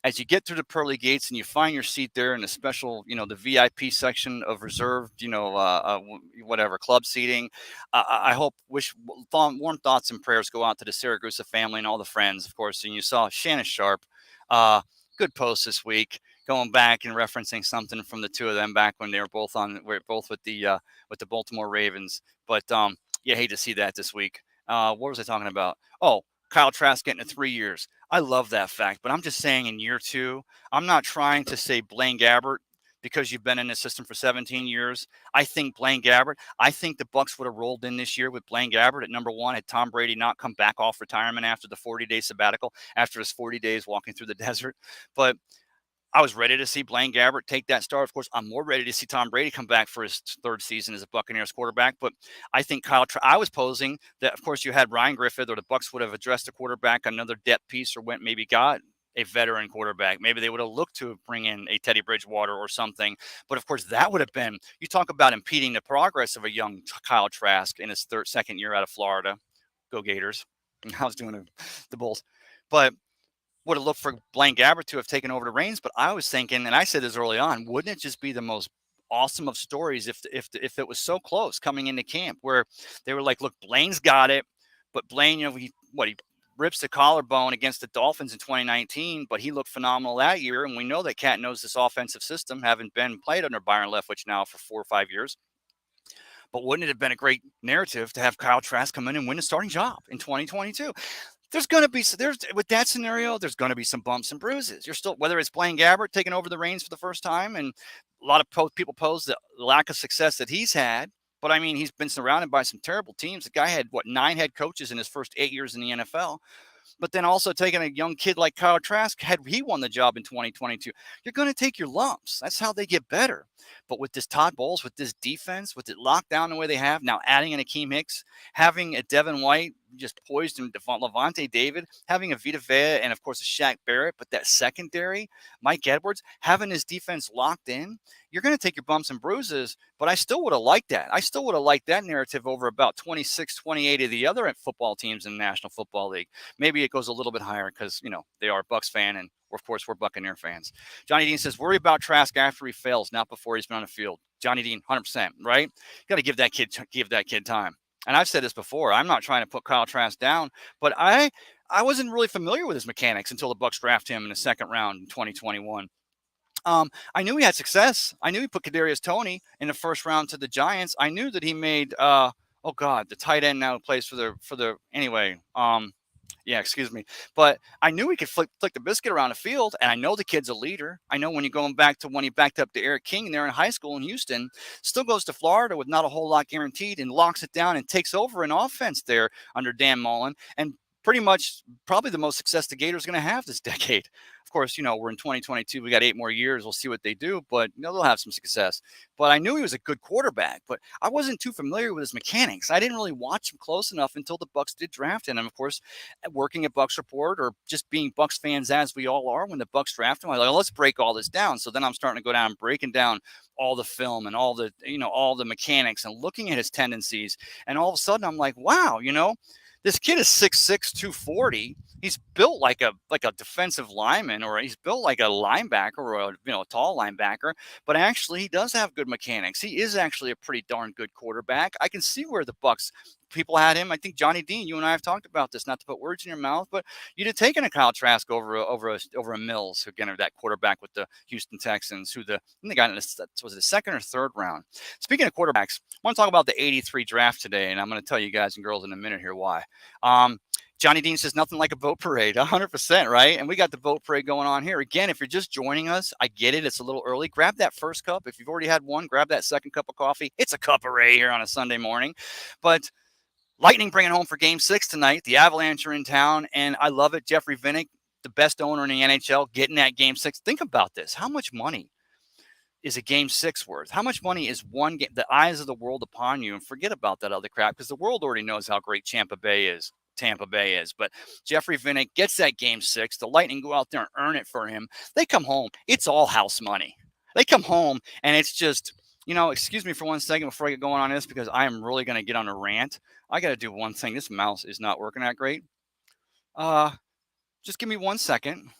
as you get through the pearly gates and you find your seat there in the special, the VIP section of reserved, whatever club seating, I hope warm thoughts and prayers go out to the Siragusa family and all the friends, of course. And you saw Shannon Sharp, good post this week. going back and referencing something from the two of them back when they were both with the Baltimore Ravens. But yeah, hate to see that this week. What was I talking about? Oh, Kyle Trask getting to 3 years. I love that fact, but I'm just saying in year 2, I'm not trying to say Blaine Gabbert because you've been in the system for 17 years. I think the Bucs would have rolled in this year with Blaine Gabbert at number 1 had Tom Brady not come back off retirement after the 40-day sabbatical, after his 40 days walking through the desert. But I was ready to see Blaine Gabbert take that start. Of course, I'm more ready to see Tom Brady come back for his 3rd season as a Buccaneers quarterback. But I think I was posing that, of course, you had Ryan Griffith, or the Bucs would have addressed the quarterback, another depth piece, or maybe got a veteran quarterback. Maybe they would have looked to bring in a Teddy Bridgewater or something. But, of course, that would have been – you talk about impeding the progress of a young Kyle Trask in his 2nd year out of Florida. Go Gators. I was doing the Bulls. But – would have looked for Blaine Gabbert to have taken over the reins, but I was thinking, and I said this early on, wouldn't it just be the most awesome of stories if it was so close coming into camp, where they were like, look, Blaine's got it, but Blaine, he rips the collarbone against the Dolphins in 2019, but he looked phenomenal that year, and we know that Cat knows this offensive system, having been played under Byron Leftwich now for 4 or 5 years. But wouldn't it have been a great narrative to have Kyle Trask come in and win a starting job in 2022? With that scenario, there's going to be some bumps and bruises. You're still, whether it's Blaine Gabbert taking over the reins for the first time, and a lot of people pose the lack of success that he's had. But I mean, he's been surrounded by some terrible teams. The guy had 9 head coaches in his first 8 years in the NFL. But then also taking a young kid like Kyle Trask, had he won the job in 2022, you're going to take your lumps. That's how they get better. But with this Todd Bowles, with this defense, with it locked down the way they have, now adding in Akeem Hicks, having a Devin White just poised, and Levante David, having a Vita Vea, and of course a Shaq Barrett, but that secondary, Mike Edwards, having his defense locked in, you're going to take your bumps and bruises, but I still would have liked that. I still would have liked that narrative over about 26, 28 of the other football teams in the National Football League. Maybe it goes a little bit higher because, they are a Bucs fan, and of course, we're Buccaneer fans. Johnny Dean says, worry about Trask after he fails, not before he's been on the field. Johnny Dean, 100%, right? You got to give that kid time. And I've said this before. I'm not trying to put Kyle Trask down, but I wasn't really familiar with his mechanics until the Bucs drafted him in the 2nd round in 2021. I knew he had success. I knew he put Kadarius Toney in the 1st round to the Giants. I knew that he made the tight end now plays for the anyway. Yeah, excuse me. But I knew he could flick the biscuit around the field, and I know the kid's a leader. I know when you're going back to when he backed up to Eric King there in high school in Houston, still goes to Florida with not a whole lot guaranteed and locks it down and takes over an offense there under Dan Mullen, and pretty much probably the most success the Gators are going to have this decade. Of course, we're in 2022. We got 8 more years. We'll see what they do, but they'll have some success. But I knew he was a good quarterback, but I wasn't too familiar with his mechanics. I didn't really watch him close enough until the Bucs did draft him. And of course, working at Bucs Report, or just being Bucs fans as we all are, when the Bucs draft him, I was like, let's break all this down. So then I'm starting to go down, breaking down all the film and all the mechanics, and looking at his tendencies. And all of a sudden, I'm like, wow, this kid is 6'6", 240. He's built like a defensive lineman, or he's built like a linebacker, or a tall linebacker. But actually, he does have good mechanics. He is actually a pretty darn good quarterback. I can see where the Bucs people had him. I think Johnny Dean, you and I have talked about this, not to put words in your mouth, but you'd have taken a Kyle Trask over a Mills, again, that quarterback with the Houston Texans, who they got in was it the 2nd or 3rd round. Speaking of quarterbacks, I want to talk about the 83 draft today, and I'm going to tell you guys and girls in a minute here why. Johnny Dean says nothing like a boat parade, 100%, right? And we got the boat parade going on here. Again, if you're just joining us, I get it. It's a little early. Grab that first cup. If you've already had one, grab that second cup of coffee. It's a cup of Ray here on a Sunday morning. But Lightning bringing home for Game 6 tonight. The Avalanche are in town, and I love it. Jeffrey Vinnick, the best owner in the NHL, getting that Game 6. Think about this. How much money is a Game 6 worth? How much money is one game? The eyes of the world upon you, and forget about that other crap, because the world already knows how great Tampa Bay is. But Jeffrey Vinnick gets that Game 6. The Lightning go out there and earn it for him. They come home. It's all house money. They come home, and it's just, excuse me for 1 second before I get going on this, because I am really going to get on a rant. I got to do one thing. This mouse is not working that great. Just give me 1 second.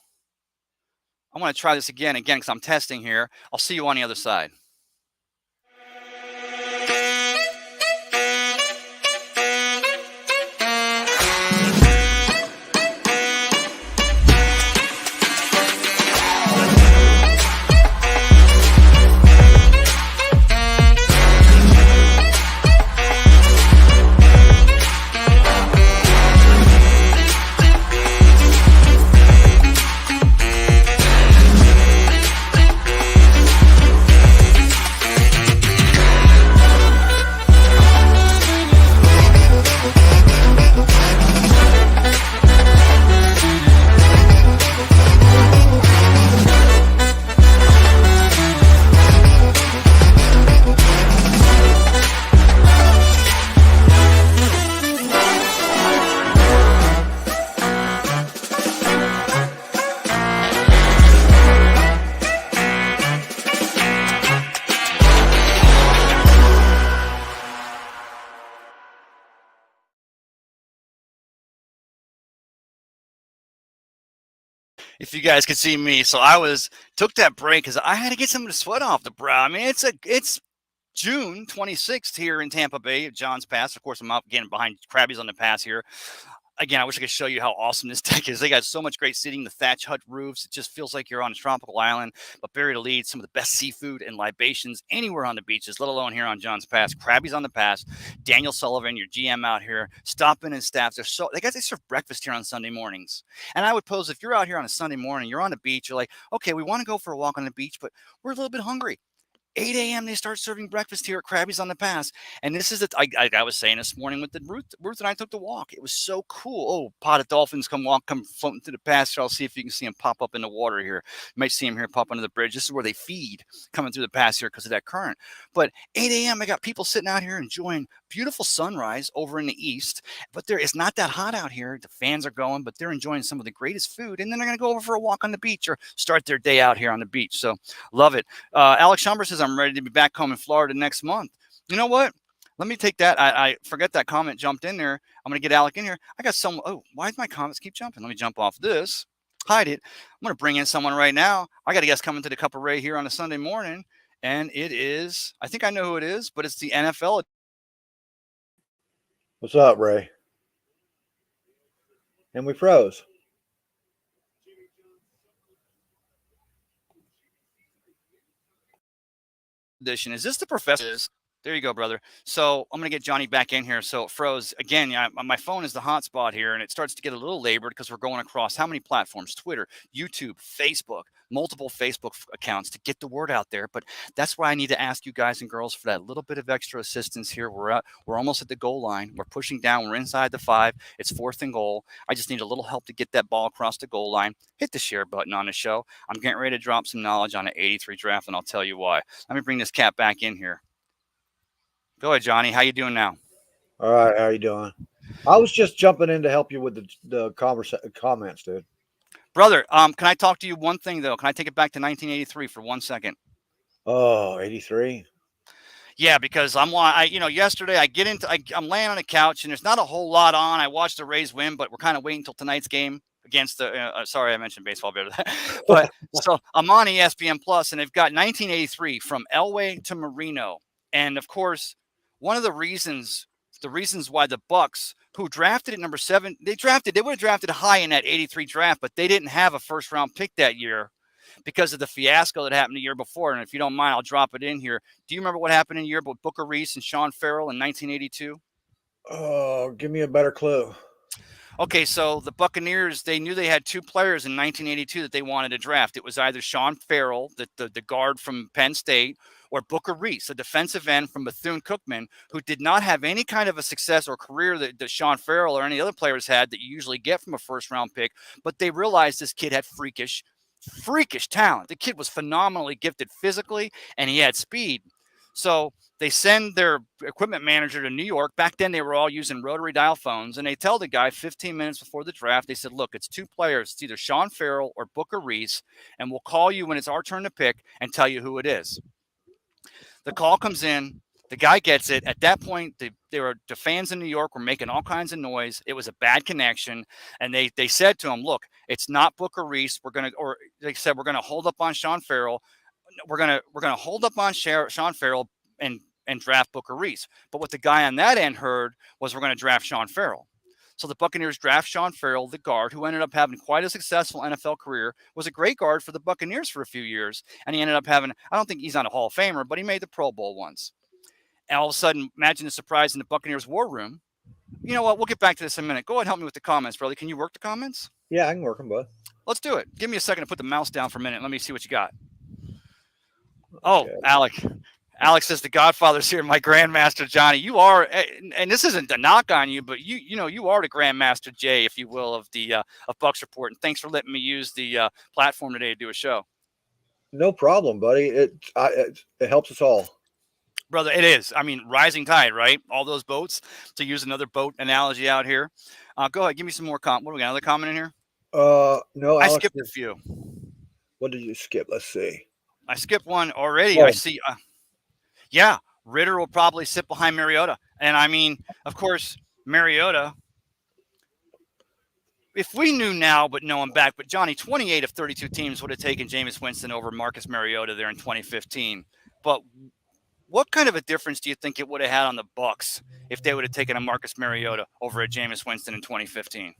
I want to try this again, because I'm testing here. I'll see you on the other side. if you guys could see me. So I took that break because I had to get some of the sweat off the brow. I mean, it's June 26th here in Tampa Bay at John's Pass. Of course, I'm out again behind Krabby's on the Pass here. Again, I wish I could show you how awesome this deck is. They got so much great seating, the thatch hut roofs. It just feels like you're on a tropical island. But buried to lead, some of the best seafood and libations anywhere on the beaches, let alone here on John's Pass. Krabby's on the Pass. Daniel Sullivan, your GM out here, stopping and staff. They serve breakfast here on Sunday mornings. And I would pose, if you're out here on a Sunday morning, you're on the beach, you're like, okay, we want to go for a walk on the beach, but we're a little bit hungry. 8 a.m. they start serving breakfast here at Krabby's on the Pass. And this is I was saying this morning with the Ruth and I took the walk. It was so cool. Oh, pot of dolphins come floating through the pass. I'll see if you can see them pop up in the water here. You might see them here pop under the bridge. This is where they feed coming through the pass here because of that current. But 8 a.m. I got people sitting out here enjoying beautiful sunrise over in the east. But it's not that hot out here. The fans are going, but they're enjoying some of the greatest food. And then they're going to go over for a walk on the beach or start their day out here on the beach. So love it. Alex Schumber says, I'm ready to be back home in Florida next month. You know what? Let me take that. I forget that comment jumped in there. I'm going to get Alec in here. I got someone. Oh, why do my comments keep jumping? Let me jump off this. Hide it. I'm going to bring in someone right now. I got a guest coming to the Cup of Ray here on a Sunday morning. And it is, I think I know who it is, but it's the NFL. What's up, Ray? And we froze. Edition. Is this the professor? There you go, brother. So I'm going to get Johnny back in here. So it froze again. My phone is the hotspot here, and it starts to get a little labored because we're going across how many platforms? Twitter, YouTube, Facebook, multiple Facebook accounts to get the word out there. But that's why I need to ask you guys and girls for that little bit of extra assistance here. We're almost at the goal line. We're pushing down. We're inside the 5. It's 4th and goal. I just need a little help to get that ball across the goal line. Hit the share button on the show. I'm getting ready to drop some knowledge on an 83 draft, and I'll tell you why. Let me bring this cat back in here. Go ahead, Johnny. How you doing now? All right. How you doing? I was just jumping in to help you with the comments, dude. Brother, can I talk to you one thing, though? Can I take it back to 1983 for 1 second? Oh, 83. Yeah, because yesterday I'm laying on the couch and there's not a whole lot on. I watched the Rays win, but we're kind of waiting until tonight's game against the. Sorry, I mentioned baseball better. But so I'm on ESPN Plus, and they've got 1983 from Elway to Marino, and of course, one of the reasons why the Bucs, who drafted at number 7, they would have drafted high in that 83 draft, but they didn't have a first round pick that year because of the fiasco that happened the year before. And if you don't mind, I'll drop it in here. Do you remember what happened in the year with Booker Reese and Shawn Farrell in 1982? Oh, give me a better clue. Okay, so the Buccaneers, they knew they had 2 players in 1982 that they wanted to draft. It was either Shawn Farrell, the guard from Penn State, or Booker Reese, a defensive end from Bethune-Cookman, who did not have any kind of a success or career that Shawn Farrell or any other players had that you usually get from a first-round pick. But they realized this kid had freakish talent. The kid was phenomenally gifted physically, and he had speed. So they send their equipment manager to New York. Back then, they were all using rotary dial phones. And they tell the guy 15 minutes before the draft, they said, look, it's 2 players. It's either Shawn Farrell or Booker Reese. And we'll call you when it's our turn to pick and tell you who it is. The call comes in. The guy gets it. At that point, the fans in New York were making all kinds of noise. It was a bad connection. And they said to him, look, it's not Booker Reese. They said, we're going to hold up on Shawn Farrell. We're gonna hold up on Shawn Farrell and draft Booker Reese. But what the guy on that end heard was we're going to draft Shawn Farrell. So the Buccaneers draft Shawn Farrell, the guard, who ended up having quite a successful NFL career, was a great guard for the Buccaneers for a few years. And he ended up having, I don't think he's not a Hall of Famer, but he made the Pro Bowl once. And all of a sudden, imagine the surprise in the Buccaneers war room. You know what? We'll get back to this in a minute. Go ahead and help me with the comments, brother. Can you work the comments? Yeah, I can work them, bud. Let's do it. Give me a second to put the mouse down for a minute. Let me see what you got. Oh, okay. Alex says the Godfather's here. My Grandmaster Johnny, you are, and this isn't a knock on you, but you are the Grandmaster Jay, if you will, of the of Bucks Report. And thanks for letting me use the platform today to do a show. No problem, buddy. It helps us all, brother. It is. I mean, rising tide, right? All those boats. To use another boat analogy out here. Go ahead, give me some more comment. What do we got? Another comment in here? No, I skipped a few. What did you skip? Let's see. I skipped one already. I see. Yeah, Ritter will probably sit behind Mariota. And I mean, of course, Mariota if we knew now, but know him back, but Johnny, 28 of 32 teams would have taken Jameis Winston over Marcus Mariota there in 2015. But what kind of a difference do you think it would have had on the Bucs if they would have taken a Marcus Mariota over a Jameis Winston in 2015?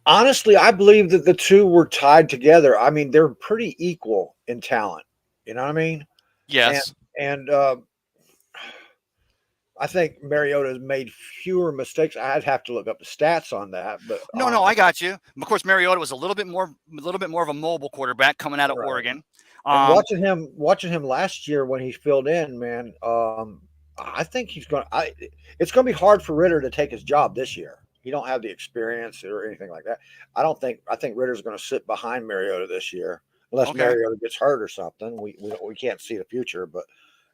Honestly, I believe that the two were tied together. I mean, they're pretty equal in talent. You know what I mean? And Yes. and I think Mariota has made fewer mistakes. I'd have to look up the stats on that, but No, I got you. Of course, Mariota was a little bit more of a mobile quarterback coming out of right. Oregon. And Um, watching him last year when he filled in, man, I think he's going. It's going to be hard for Ritter to take his job this year. He don't have the experience or anything like that. I don't think. I think Ritter's going to sit behind Mariota this year, unless okay. Mariota gets hurt or something. We can't see the future, but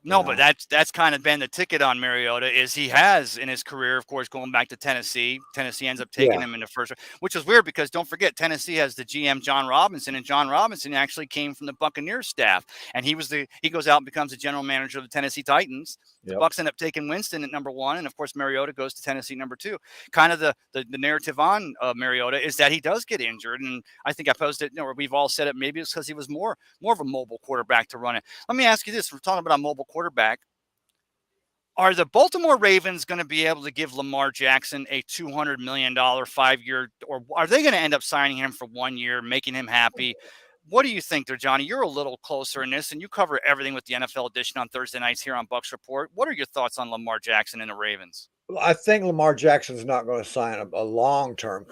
you No, but know, that's kind of been the ticket on Mariota is he has in his career, of course, going back to Tennessee. Tennessee ends up taking yeah, him in the first, which is weird because don't forget Tennessee has the GM John Robinson, and John Robinson actually came from the Buccaneers staff, and he goes out and becomes the general manager of the Tennessee Titans. The yep. Bucs end up taking Winston at number one, and of course Mariota goes to Tennessee number two. Kind of the narrative on Mariota is that he does get injured, and I think I posted, we've all said it. Maybe it's because he was more of a mobile quarterback to run it. Let me ask you this: we're talking about a mobile quarterback. Are the Baltimore Ravens going to be able to give Lamar Jackson a $200 million 5-year, or are they going to end up signing him for 1 year, making him happy? What do you think there, Johnny? You're a little closer in this, and you cover everything with the NFL edition on Thursday nights here on Bucks Report. What are your thoughts on Lamar Jackson and the Ravens? Well, I think Lamar Jackson's not going to sign a long term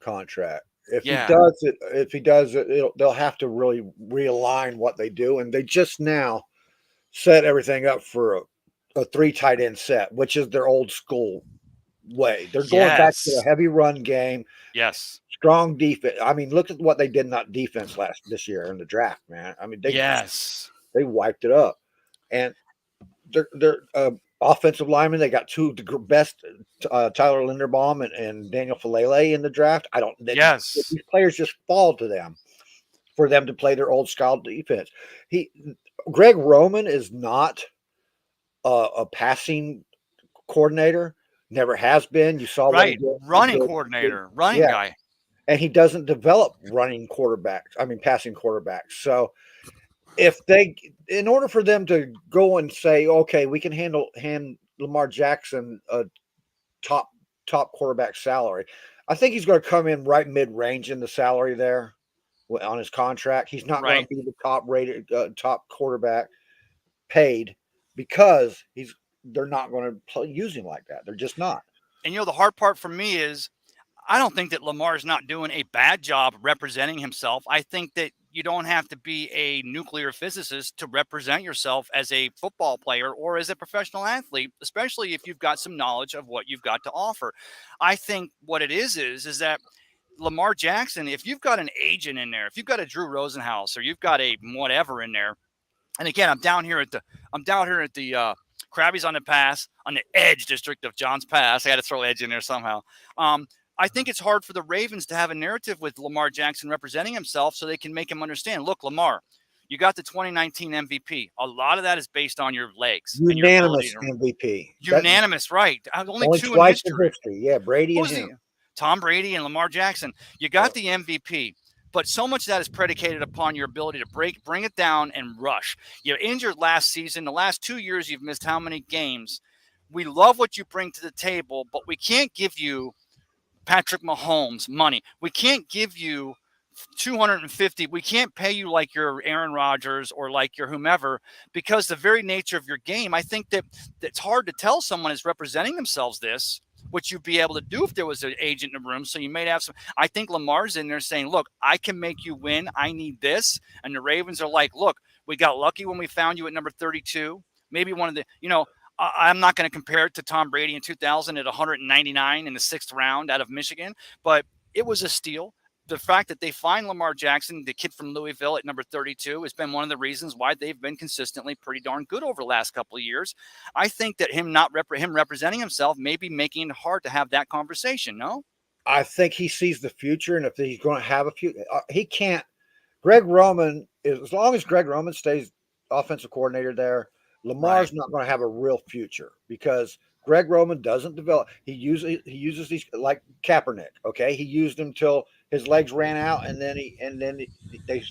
contract. Yeah, If he does it, they'll have to really realign what they do, and they just now set everything up for a three tight end set, which is their old school way. They're going back to a yes, heavy run game, yes, strong defense. I mean, look at what they did in that defense this year in the draft, man. I mean, yes, they wiped it up, and they're offensive linemen. They got two of the best, Tyler Linderbaum and Daniel Falele in the draft. I don't. yes, These players just fall to them for them to play their old style defense. He Greg Roman is not a passing coordinator. Never has been. You saw what he right. did. Running coordinator, running Yeah, guy, and he doesn't develop running quarterbacks. I mean, passing quarterbacks. So if they, in order for them to go and say, okay, we can hand Lamar Jackson a top quarterback salary, I think he's going to come in right mid range in the salary there on his contract. He's not going to right? be the top rated top quarterback paid because they're not going to use him like that. They're just not. And the hard part for me is I don't think that Lamar's not doing a bad job representing himself. I think that you don't have to be a nuclear physicist to represent yourself as a football player or as a professional athlete, especially if you've got some knowledge of what you've got to offer. I think what it is that Lamar Jackson, if you've got an agent in there, if you've got a Drew Rosenhaus or you've got a whatever in there, and again, I'm down here at the Krabby's on the Pass on the edge district of John's Pass. I got to throw edge in there somehow. I think it's hard for the Ravens to have a narrative with Lamar Jackson representing himself so they can make him understand. Look, Lamar, you got the 2019 MVP. A lot of that is based on your legs and your ability Unanimous to MVP. That unanimous, right? Only only two in twice in history. history. Yeah, Brady What and was it? him. Tom Brady and Lamar Jackson. You Yeah. got the MVP, but so much of that is predicated upon your ability to bring it down and rush. You're injured last season. The last 2 years, you've missed how many games? We love what you bring to the table, but we can't give you Patrick Mahomes money. We can't give you 250. We can't pay you like your Aaron Rodgers or like your whomever because the very nature of your game. I think that it's hard to tell someone is representing themselves this, which you'd be able to do if there was an agent in the room. So you may have some. I think Lamar's in there saying, "Look, I can make you win. I need this," and the Ravens are like, "Look, we got lucky when we found you at number 32. Maybe one of the, I'm not going to compare it to Tom Brady in 2000 at 199 in the 6th round out of Michigan, but it was a steal. The fact that they find Lamar Jackson, the kid from Louisville, at number 32 has been one of the reasons why they've been consistently pretty darn good over the last couple of years. I think that him representing himself may be making it hard to have that conversation, no? I think he sees the future, and if he's going to have a future, he can't. Greg Roman, as long as Greg Roman stays offensive coordinator there, Right. Lamar's not going to have a real future because Greg Roman doesn't develop. He uses these like Kaepernick. Okay, he used him till his legs ran out, they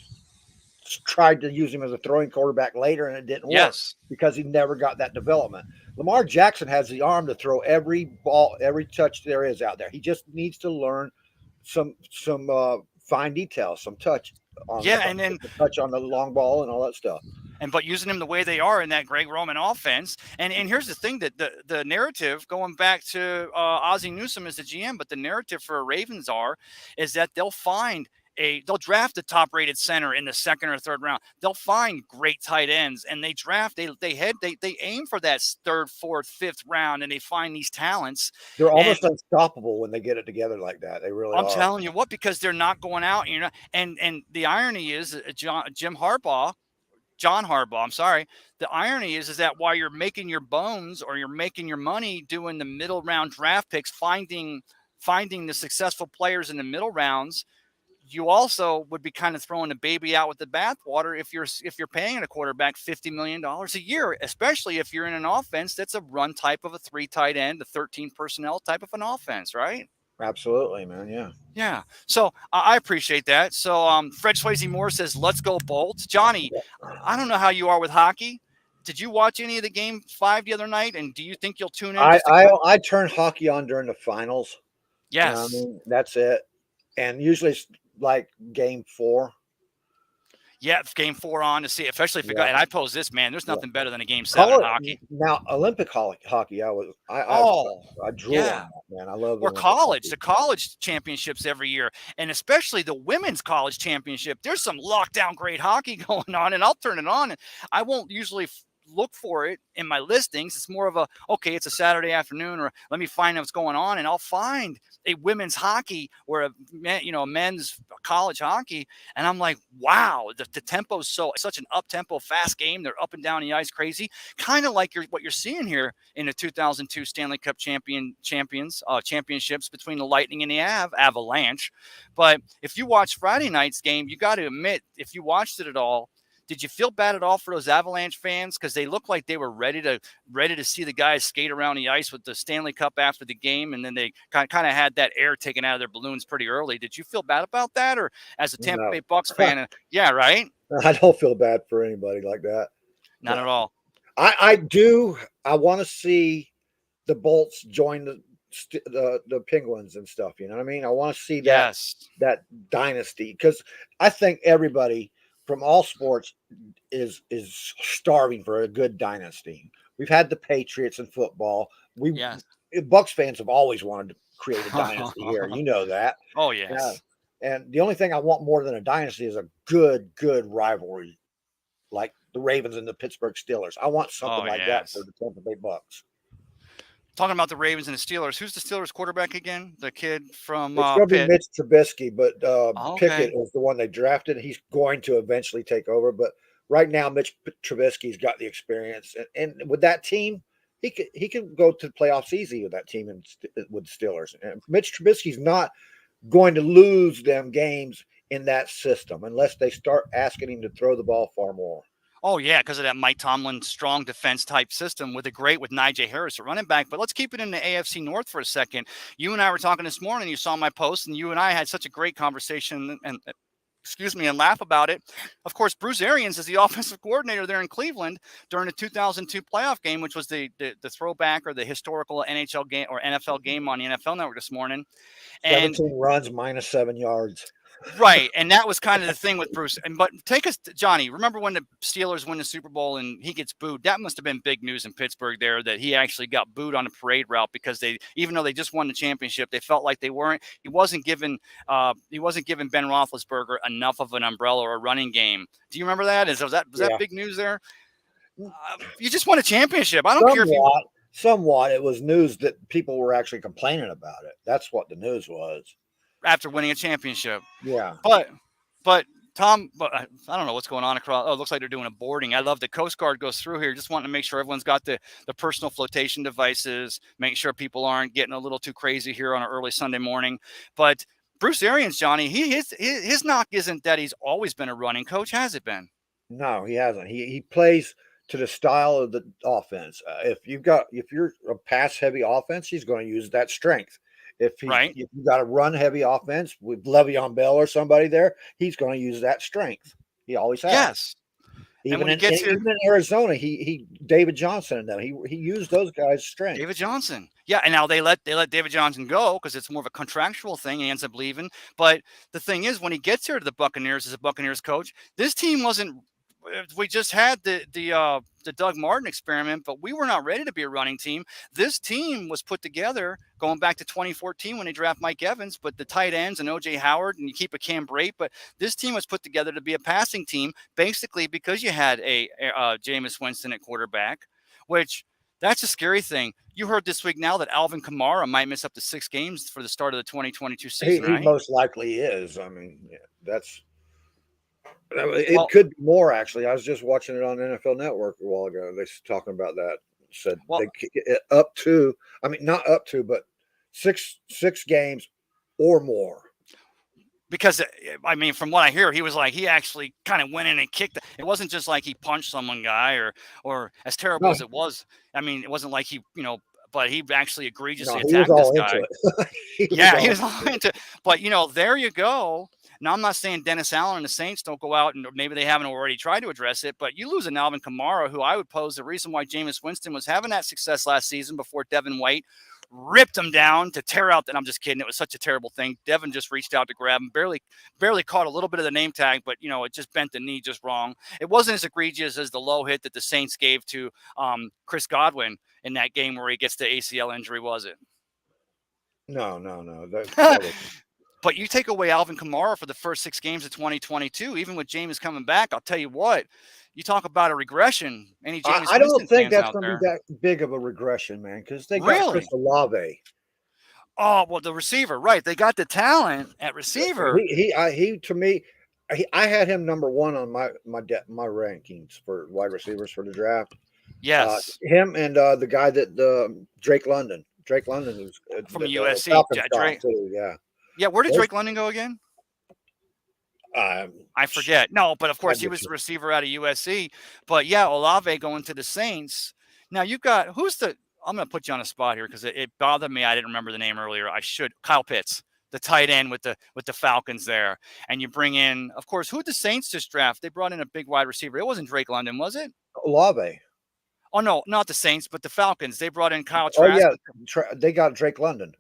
tried to use him as a throwing quarterback later, and it didn't work Yes. because he never got that development. Lamar Jackson has the arm to throw every ball, every touch there is out there. He just needs to learn some fine details, some touch on Yeah, and then the touch on the long ball and all that stuff. but using them the way they are in that Greg Roman offense. And here's the thing that the narrative going back to Ozzie Newsome as the GM, but the narrative for Ravens is that they'll draft a top rated center in the second or third round. They'll find great tight ends and they aim for that third, fourth, fifth round, and they find these talents. They're And almost unstoppable when they get it together like that. They really I'm are. telling you what, because they're not going out, and the irony is John Harbaugh, I'm sorry. The irony is that while you're making your bones or you're making your money doing the middle round draft picks, finding the successful players in the middle rounds, you also would be kind of throwing the baby out with the bathwater if you're paying a quarterback $50 million a year, especially if you're in an offense that's a run type of a 3 tight end, a 13 personnel type of an offense, right? Absolutely, man. Yeah. Yeah. So I appreciate that. So Fred Swayze Moore says, let's go Bolts. Johnny, I don't know how you are with hockey. Did you watch any of the game 5 the other night? And do you think you'll tune in I just to I, kind of, I turn hockey on during the finals. I yes. mean, that's it. And usually it's like game 4. Yeah, game 4 on to see, especially if it got, Yeah. and I pose this, man, there's Yeah. nothing better than a game 7 Call in it hockey. now Olympic hockey. Oh, I drool on yeah. that, man. I love the Or Olympic college, hockey. the college championships every year, and especially the women's college championship. There's some lockdown great hockey going on, and I'll turn it on. And I won't usually look for it in my listings. It's more of a, okay, it's a Saturday afternoon, or let me find out what's going on, and I'll find a women's hockey or a men's college hockey, and I'm like, wow, the tempo's such an up tempo, fast game. They're up and down the ice, crazy, kind of like what you're seeing here in the 2002 Stanley Cup championships between the Lightning and the Avalanche. But if you watch Friday night's game, you got to admit, if you watched it at all, did you feel bad at all for those Avalanche fans? Because they looked like they were ready to see the guys skate around the ice with the Stanley Cup after the game, and then they kind of had that air taken out of their balloons pretty early. Did you feel bad about that, or as a Tampa No. Bay Bucks fan? Yeah, right. I don't feel bad for anybody like that. Not at all. I do. I want to see the Bolts join the Penguins and stuff. You know what I mean? I want to see Yes. that dynasty, because I think everybody from all sports is starving for a good dynasty. We've had the Patriots in football. Yes. Bucks fans have always wanted to create a dynasty here. You know that. Oh, yes. And the only thing I want more than a dynasty is a good rivalry, like the Ravens and the Pittsburgh Steelers. I want something like that for the Tampa Bay Bucks. Talking about the Ravens and the Steelers, who's the Steelers quarterback again? The kid from It's going to be Pitt. Mitch Trubisky, but Okay. Pickett is the one they drafted. He's going to eventually take over, but right now Mitch Trubisky's got the experience, and with that team, he could go to the playoffs easy with that team and with the Steelers. And Mitch Trubisky's not going to lose them games in that system unless they start asking him to throw the ball far more. Oh, yeah, because of that Mike Tomlin strong defense type system with Najee Harris, a running back. But let's keep it in the AFC North for a second. You and I were talking this morning. You saw my post, and you and I had such a great conversation and laugh about it. Of course, Bruce Arians is the offensive coordinator there in Cleveland during the 2002 playoff game, which was the throwback or the historical NHL game or NFL game on the NFL Network this morning. And 17 runs, minus 7 yards. Right, and that was kind of the thing with Bruce. But take us, Johnny. Remember when the Steelers win the Super Bowl and he gets booed? That must have been big news in Pittsburgh. There, that he actually got booed on the parade route because even though they just won the championship, they felt like they weren't. He wasn't giving Ben Roethlisberger enough of an umbrella or a running game. Do you remember that? Was that big news there? You just won a championship. I don't care if you. Somewhat, it was news that people were actually complaining about it. That's what the news was. After winning a championship. Yeah. But Tom, I don't know what's going on across. Oh, it looks like they're doing a boarding. I love the Coast Guard goes through here, just wanting to make sure everyone's got the personal flotation devices, make sure people aren't getting a little too crazy here on an early Sunday morning. But Bruce Arians, Johnny, his knock isn't that he's always been a running coach, has it been? No, he hasn't. He plays to the style of the offense. If you're a pass heavy offense, he's going to use that strength. Right. If you got a run heavy offense with Le'Veon Bell or somebody there, he's going to use that strength. He always has. Yes. And when he gets here, Even in Arizona, he David Johnson and them. He used those guys' David strengths. Johnson. Yeah, and now they let David Johnson go because it's more of a contractual thing. He ends up leaving. But the thing is, when he gets here to the Buccaneers as a Buccaneers coach, this team wasn't. We just had the Doug Martin experiment, but we were not ready to be a running team. This team was put together going back to 2014 when they draft Mike Evans, but the tight ends and OJ Howard, and you keep a Cam Brate. But this team was put together to be a passing team, basically because you had a Jameis Winston at quarterback, which that's a scary thing. You heard this week now that Alvin Kamara might miss up to 6 games for the start of the 2022 season, He right? most likely is. I mean, yeah, that's it Well, could be more actually. I was just watching it on NFL Network a while ago. They talking about that. Said well, they up to. I mean, not up to, but six games or more. because I mean, from what I hear, he was like he actually kind of went in and kicked. It wasn't just like he punched someone guy or as terrible No, as it was. I mean, it wasn't like but he actually no, egregiously he was attacked this all into guy. it. He was Yeah, he all was all into it. into. But there you go. Now I'm not saying Dennis Allen and the Saints don't go out and maybe they haven't already tried to address it, but you lose an Alvin Kamara, who I would pose the reason why Jameis Winston was having that success last season before Devin White ripped him down to tear out. And I'm just kidding. It was such a terrible thing. Devin just reached out to grab him, barely caught a little bit of the name tag, but it just bent the knee just wrong. It wasn't as egregious as the low hit that the Saints gave to Chris Godwin in that game where he gets the ACL injury, was it? No, no, no. That was But you take away Alvin Kamara for the first 6 games of 2022, even with Jameis coming back, I'll tell you what, you talk about a regression. Any Jameis I don't Winston think fans that's out going to be there? that big of a regression, man, because they got Chris Really? Olave. Oh, well, the receiver, right. They got the talent at receiver. He to me, I had him number one on my rankings for wide receivers for the draft. Yes. Him and the guy that Drake London. Drake London was From the USC. Falcons got Drake. too. Yeah, Yeah, where did those. Drake London go again? Um, I forget. No, but of I'll course he get was the you. receiver out of USC. But yeah, Olave going to the Saints. Now you've got I'm going to put you on a spot here because it bothered me. I didn't remember the name earlier. I should. Kyle Pitts, the tight end with the Falcons there, and you bring in, of course, who did the Saints just draft? They brought in a big wide receiver. It wasn't Drake London, was it? Olave. Oh no, not the Saints, but the Falcons. They brought in Kyle Oh Trask. yeah, they got Drake London.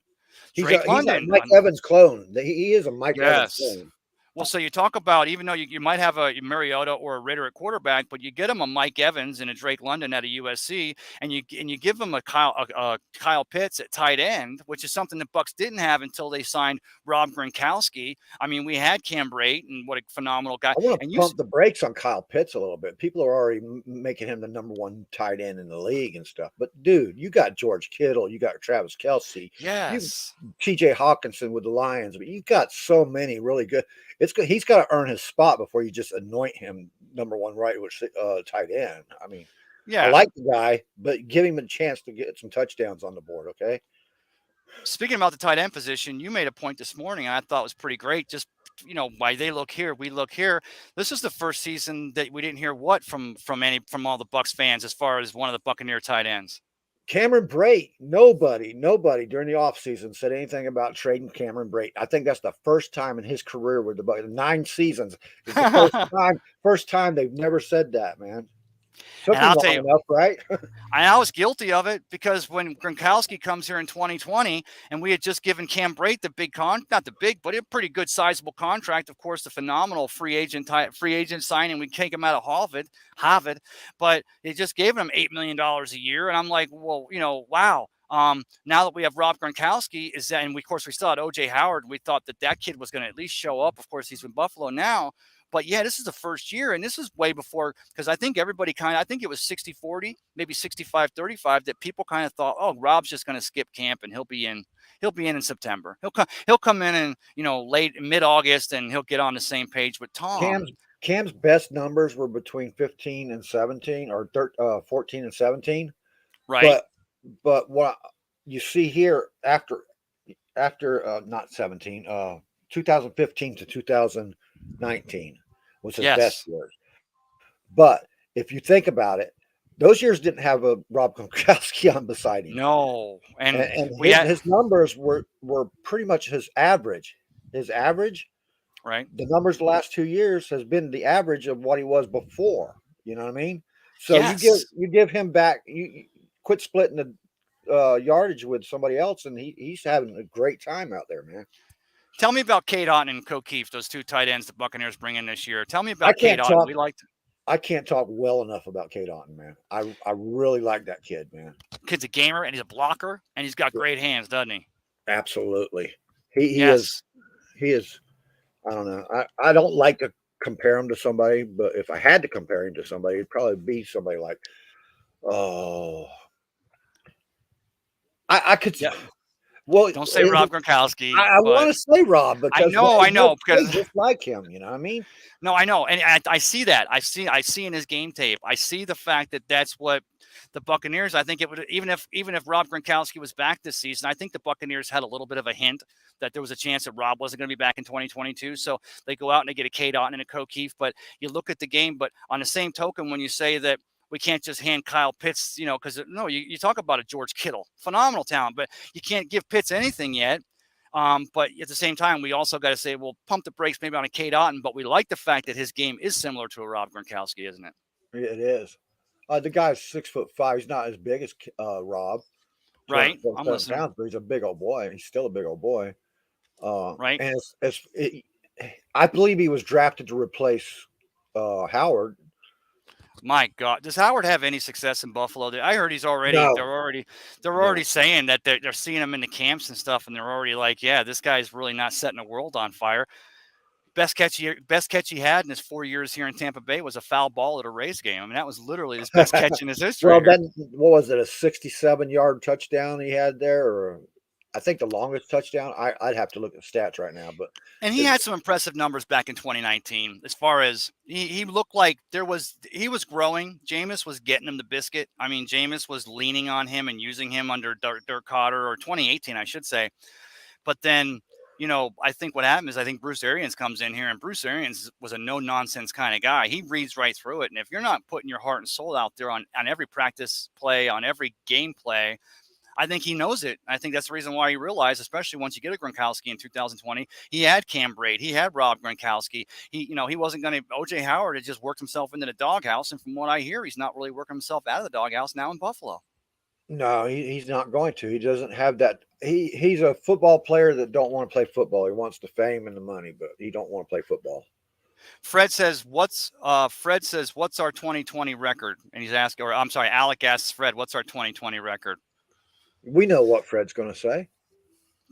Drake He's a London. Mike Evans clone. He is a Mike Evans Yes. clone. Well, so you talk about, even though you might have a Mariota or a Ritter at quarterback, but you get him a Mike Evans and a Drake London at a USC, and you give him a Kyle Pitts at tight end, which is something the Bucs didn't have until they signed Rob Gronkowski. I mean, we had Cam Brate, and what a phenomenal guy. I want to And pump the brakes on Kyle Pitts a little bit. People are already making him the number one tight end in the league and stuff. But dude, you got George Kittle, you got Travis Kelce, you yes, T.J. Hawkinson with the Lions. But you got so many really good. It's good. He's got to earn his spot before you just anoint him number one tight end. I mean, I yeah. like the guy, but give him a chance to get some touchdowns on the board. Okay. Speaking about the tight end position, you made a point this morning I thought was pretty great. Just why they look here, we look here. This is the first season that we didn't hear from all the Bucs fans as far as one of the Buccaneer tight ends. Cameron Brate, nobody during the offseason said anything about trading Cameron Brate. I think that's the first time in his career with the Bucs. 9 seasons. It's the first time they've never said that, man. Took And him I'll tell long you, enough, right? I was guilty of it because when Gronkowski comes here in 2020, and we had just given Cam Brate the not the big, but a pretty good sizable contract. Of course, the phenomenal free agent signing. We take him out of Harvard, but they just gave him $8 million a year, and I'm like, well, wow. Now that we have Rob Gronkowski, and of course we still had OJ Howard. We thought that kid was going to at least show up. Of course, he's in Buffalo now. But yeah, this is the first year, and this is way before, because I think I think it was 60-40, maybe 65-35, that people kind of thought, oh, Rob's just going to skip camp and he'll be in September. He'll come in late mid-August, and he'll get on the same page with Tom. Cam's best numbers were between 15 and 17 or 14 and 17. Right. But what you see here after not 17, 2015 to 2019 was his best Yes. years. But if you think about it, Those years didn't have a Rob Gronkowski on beside him, No, and and we had his numbers were pretty much his average. His average, right. the numbers the last 2 years has been the average of what he was before. You know what I mean? So Yes. you give him back. You quit splitting the yardage with somebody else, and he's having a great time out there, man. Tell me about Kate Otten and O'Keefe, those two tight ends the Buccaneers bring in this year. Tell me I about Kate can't Otten. talk. We liked I can't talk well enough about Kate Otten, man. I really like that kid, man. kid's a gamer and he's a blocker and he's got Yeah, great hands, doesn't he? absolutely. He is Yes. he is. I don't know. I don't like to compare him to somebody, but if I had to compare him to somebody, it'd probably be somebody like, oh, I could. Yeah. Well, Don't say Rob Gronkowski, I but want to say Rob because I he does know play because just like him. You know what I mean? no, I know, and I see that. I see in his game tape. I see the fact that that's what the Buccaneers. I think it would even if Rob Gronkowski was back this season. I think the Buccaneers had a little bit of a hint that there was a chance that Rob wasn't going to be back in 2022. So they go out and they get a Kate Otten and a O'Keefe. But you look at the game. But on the same token, when you say that we can't just hand Kyle Pitts, because no, you talk about a George Kittle, phenomenal talent, but you can't give Pitts anything yet. But at the same time, we also got to say, well, pump the brakes maybe on a Kate Otten, but we like the fact that his game is similar to a Rob Gronkowski, isn't it? It is. The guy's 6'5". He's not as big as Rob, Right? I'm 247 listening. pounds, but he's a big old boy. He's still a big old boy. Right? And I believe he was drafted to replace Howard. My God, does Howard have any success in Buffalo? I heard he's already. No, They're already no. saying that they're seeing him in the camps and stuff, and they're already like, yeah, this guy's really not setting the world on fire. Best catch he had in his 4 years here in Tampa Bay was a foul ball at a Rays game. I mean, that was literally his best catch in his history Well, here. then what was it? A 67-yard touchdown he had there, or I think the longest touchdown. I'd have to look at stats right now, but And he it, had some impressive numbers back in 2019 as far as he looked like he was growing. Jameis was getting him the biscuit. I mean, Jameis was leaning on him and using him under Dirk Cotter, or 2018, I should say. But then, I think what happened is I think Bruce Arians comes in here, and Bruce Arians was a no-nonsense kind of guy. He reads right through it. And if you're not putting your heart and soul out there on every practice play, on every game play, I think he knows it. I think that's the reason why he realized, especially once you get a Gronkowski in 2020, he had Cam Braid, he had Rob Gronkowski. He wasn't going to. OJ Howard had just worked himself into the doghouse, and from what I hear, he's not really working himself out of the doghouse now in Buffalo. no, he's not going to. He doesn't have that. He's a football player that don't want to play football. He wants the fame and the money, but he don't want to play football. Fred says what's our 2020 record, and he's asking, or I'm sorry, Alec asks Fred, what's our 2020 record? We know what Fred's going to say.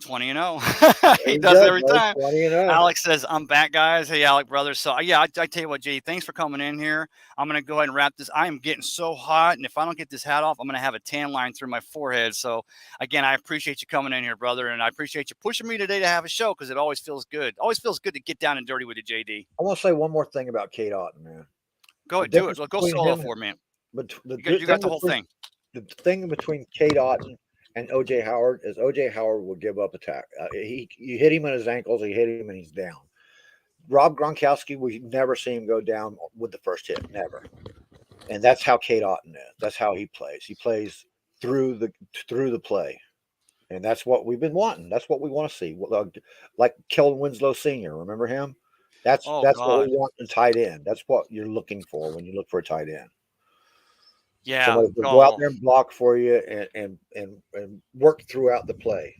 20-0. There He you does it go, every bro. time. 20-0. Alex says, I'm back, guys. Hey, Alec, brother. So, yeah, I tell you what, JD, thanks for coming in here. I'm going to go ahead and wrap this. I am getting so hot, and if I don't get this hat off, I'm going to have a tan line through my forehead. So, again, I appreciate you coming in here, brother, and I appreciate you pushing me today to have a show because it always feels good. Always feels good to get down and dirty with you, JD. I want to say one more thing about Kate Otten, man. Go The ahead, do it. difference Go between solo him, for me. but You got the whole thing. the thing between Kate Otten and OJ Howard is OJ Howard will give up attack. You hit him on his ankles, you hit him, and he's down. Rob Gronkowski, we never see him go down with the first hit, never. And that's how Kate Otten is. That's how he plays. He plays through the play, and that's what we've been wanting. That's what we want to see. Like Kellen Winslow Sr. Remember him? Oh, That's what we God. want in tight end. That's what you're looking for when you look for a tight end. Yeah. Somebody to go out Oh, there and block for you and work throughout the play.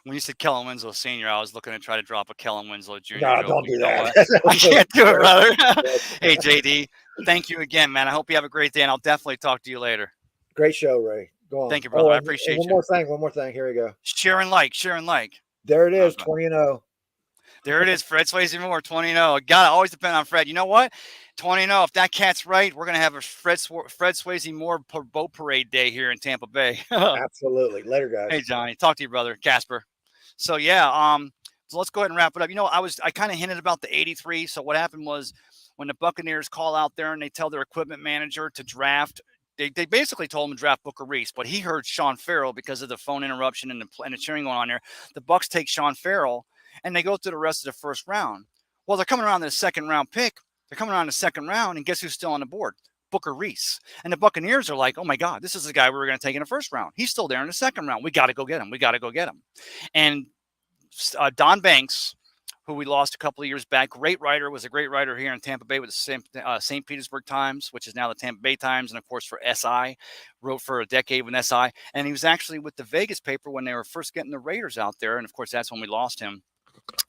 when you said Kellen Winslow Sr., I was looking to try to drop a Kellen Winslow Jr. No, joke. don't But do you know that. what? I can't do it, brother. Hey, JD, thank you again, man. I hope you have a great day, and I'll definitely talk to you later. Great show, Ray. Go on. Thank you, brother. Oh, I and appreciate you. one more thing. Here we go. Share and like, share and like. There it is, Okay. 20-0. There it is. Fred Swayze Moore, 20-0. Got to always depend on Fred. You know what? 20-0. If that cat's right, we're going to have a Fred Swayze Moore boat parade day here in Tampa Bay. Absolutely. Later, Hey, guys. Johnny. Talk to you, brother. Casper. So, yeah, so let's go ahead and wrap it up. I kind of hinted about the 83. So what happened was when the Buccaneers call out there and they tell their equipment manager to draft, they basically told him to draft Booker Reese, but he heard Shawn Farrell because of the phone interruption and the cheering going on there. The Bucs take Shawn Farrell, and they go through the rest of the first round. Well, they're coming around to the second round pick. They're coming around the second round, and guess who's still on the board? Booker Reese. And the Buccaneers are like, oh my God, this is the guy we were going to take in the first round. He's still there in the second round. We got to go get him. We got to go get him. And Don Banks, who we lost a couple of years back, great writer, was a great writer here in Tampa Bay with the St. Petersburg Times, which is now the Tampa Bay Times, and of course for SI, wrote for a decade with SI. And he was actually with the Vegas paper when they were first getting the Raiders out there. And of course, that's when we lost him.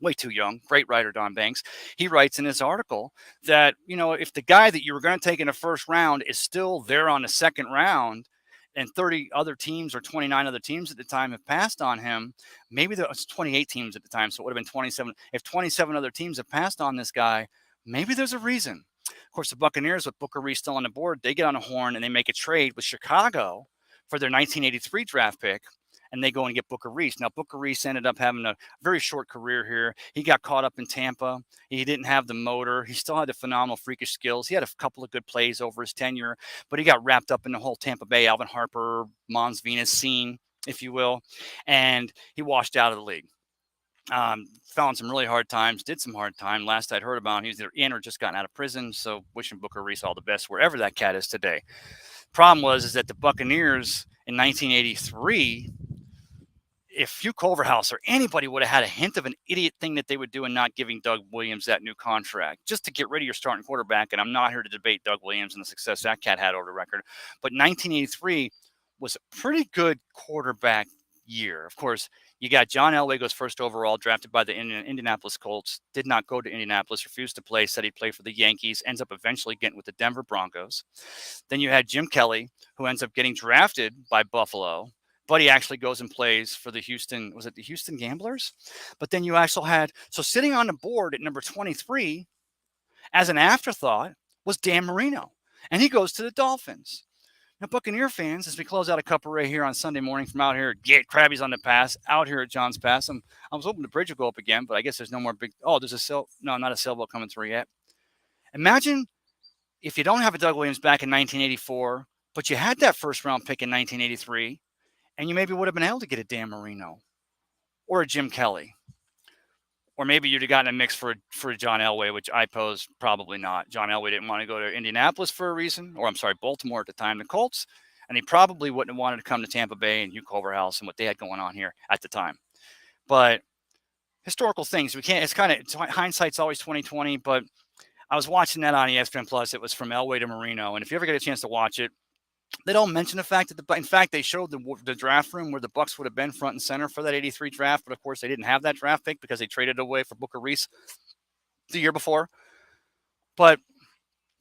Way too young. Great writer, Don Banks. He writes in his article that, if the guy that you were going to take in the first round is still there on the second round, and 30 other teams or 29 other teams at the time have passed on him, maybe there was 28 teams at the time, so it would have been 27. If 27 other teams have passed on this guy, maybe there's a reason. Of course, the Buccaneers, with Booker Reese still on the board, they get on a horn and they make a trade with Chicago for their 1983 draft pick, and they go and get Booker Reese. Now, Booker Reese ended up having a very short career here. He got caught up in Tampa. He didn't have the motor. He still had the phenomenal freakish skills. He had a couple of good plays over his tenure, but he got wrapped up in the whole Tampa Bay, Alvin Harper, Mons Venus scene, if you will, and he washed out of the league. Found some really hard times, did some hard time. Last I'd heard about him, he was either in or just gotten out of prison, so wishing Booker Reese all the best wherever that cat is today. Problem is that the Buccaneers in 1983, if Hugh Culverhouse or anybody would have had a hint of an idiot thing that they would do in not giving Doug Williams that new contract, just to get rid of your starting quarterback, and I'm not here to debate Doug Williams and the success that cat had over the record, but 1983 was a pretty good quarterback year. Of course, you got John Elway goes first overall, drafted by the Indianapolis Colts, did not go to Indianapolis, refused to play, said he'd play for the Yankees, ends up eventually getting with the Denver Broncos. Then you had Jim Kelly, who ends up getting drafted by Buffalo, but he actually goes and plays for the Houston Gamblers? But then you also had, so sitting on the board at number 23 as an afterthought was Dan Marino, and he goes to the Dolphins. Now, Buccaneer fans, as we close out a cup array here on Sunday morning from out here at Krabby's on the Pass, out here at John's Pass, I was hoping the bridge will go up again, but I guess there's no more big, there's not a sailboat coming through yet. Imagine if you don't have a Doug Williams back in 1984, but you had that first round pick in 1983, and you maybe would have been able to get a Dan Marino or a Jim Kelly. Or maybe you'd have gotten a mix for John Elway, which I pose probably not. John Elway didn't want to go to Indianapolis for a reason, or Baltimore at the time, the Colts, and he probably wouldn't have wanted to come to Tampa Bay and Hugh Culverhouse and what they had going on here at the time. But historical things, hindsight's always 20/20, but I was watching that on ESPN Plus. It was from Elway to Marino, and if you ever get a chance to watch it, they don't mention the fact that in fact, they showed the draft room where the Bucs would have been front and center for that 83 draft. But of course, they didn't have that draft pick because they traded it away for Booker Reese the year before. But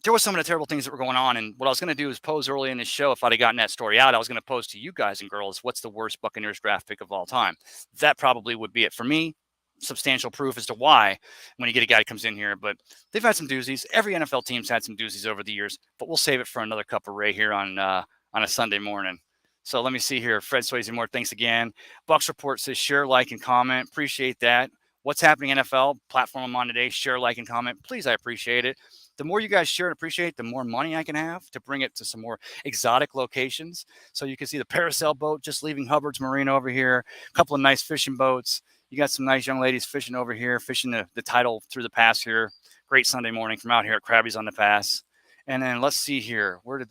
there were some of the terrible things that were going on. And what I was going to do is pose early in this show. If I'd have gotten that story out, I was going to pose to you guys and girls, what's the worst Buccaneers draft pick of all time? That probably would be it for me. Substantial proof as to why when you get a guy that comes in here. But they've had some doozies. Every NFL team's had some doozies over the years. But we'll save it for another cup of Ray here on a Sunday morning. So let me see here. Fred Swayze Moore, thanks again. Bucks Report says share, like, and comment. Appreciate that. What's happening NFL platform I'm on today? Share, like, and comment. Please, I appreciate it. The more you guys share and appreciate, the more money I can have to bring it to some more exotic locations. So you can see the parasail boat just leaving Hubbard's Marina over here. A couple of nice fishing boats. You got some nice young ladies fishing over here, fishing the title through the pass here. Great Sunday morning from out here at Krabby's on the Pass. And then let's see here. Where did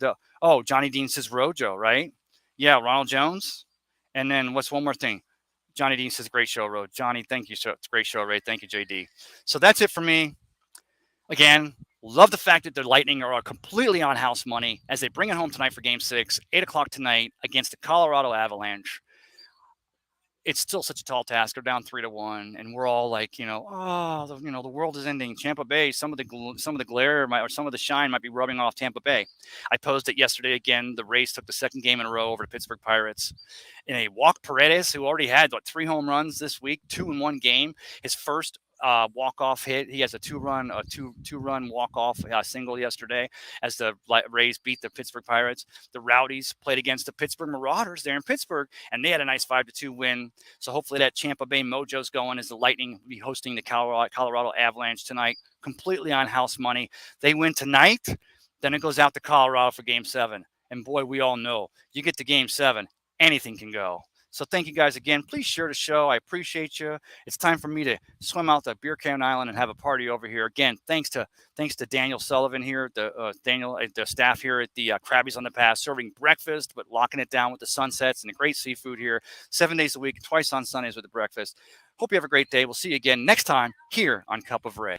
Johnny Dean says Rojo, right? Yeah, Ronald Jones. And then what's one more thing? Johnny Dean says, great show, Ro. Johnny, thank you. So it's a great show, Ray. Thank you, JD. So that's it for me. Again, love the fact that the Lightning are completely on house money as they bring it home tonight for Game 6, 8 o'clock tonight against the Colorado Avalanche. It's still such a tall task. They're down 3-1, and we're all like, the world is ending. Tampa Bay, some of the glare or some of the shine might be rubbing off Tampa Bay. I posed it yesterday again. The Rays took the second game in a row over the Pittsburgh Pirates. In a walk, Paredes, who already had 3 home runs this week, 2 in 1 game, his first walk-off hit. He has a two-run walk-off single yesterday as the Rays beat the Pittsburgh Pirates. The Rowdies played against the Pittsburgh Marauders there in Pittsburgh, and they had a nice 5-2 win. So hopefully that Tampa Bay mojo's going as the Lightning will be hosting the Colorado Avalanche tonight, completely on house money. They win tonight, then it goes out to Colorado for Game 7. And boy, we all know, you get to Game 7, anything can go. So thank you guys again. Please share the show. I appreciate you. It's time for me to swim out to Beer Can Island and have a party over here. Again, thanks to Daniel Sullivan here, the staff here at the Krabby's on the Pass, serving breakfast but locking it down with the sunsets and the great seafood here, 7 days a week, twice on Sundays with the breakfast. Hope you have a great day. We'll see you again next time here on Cup of Ray.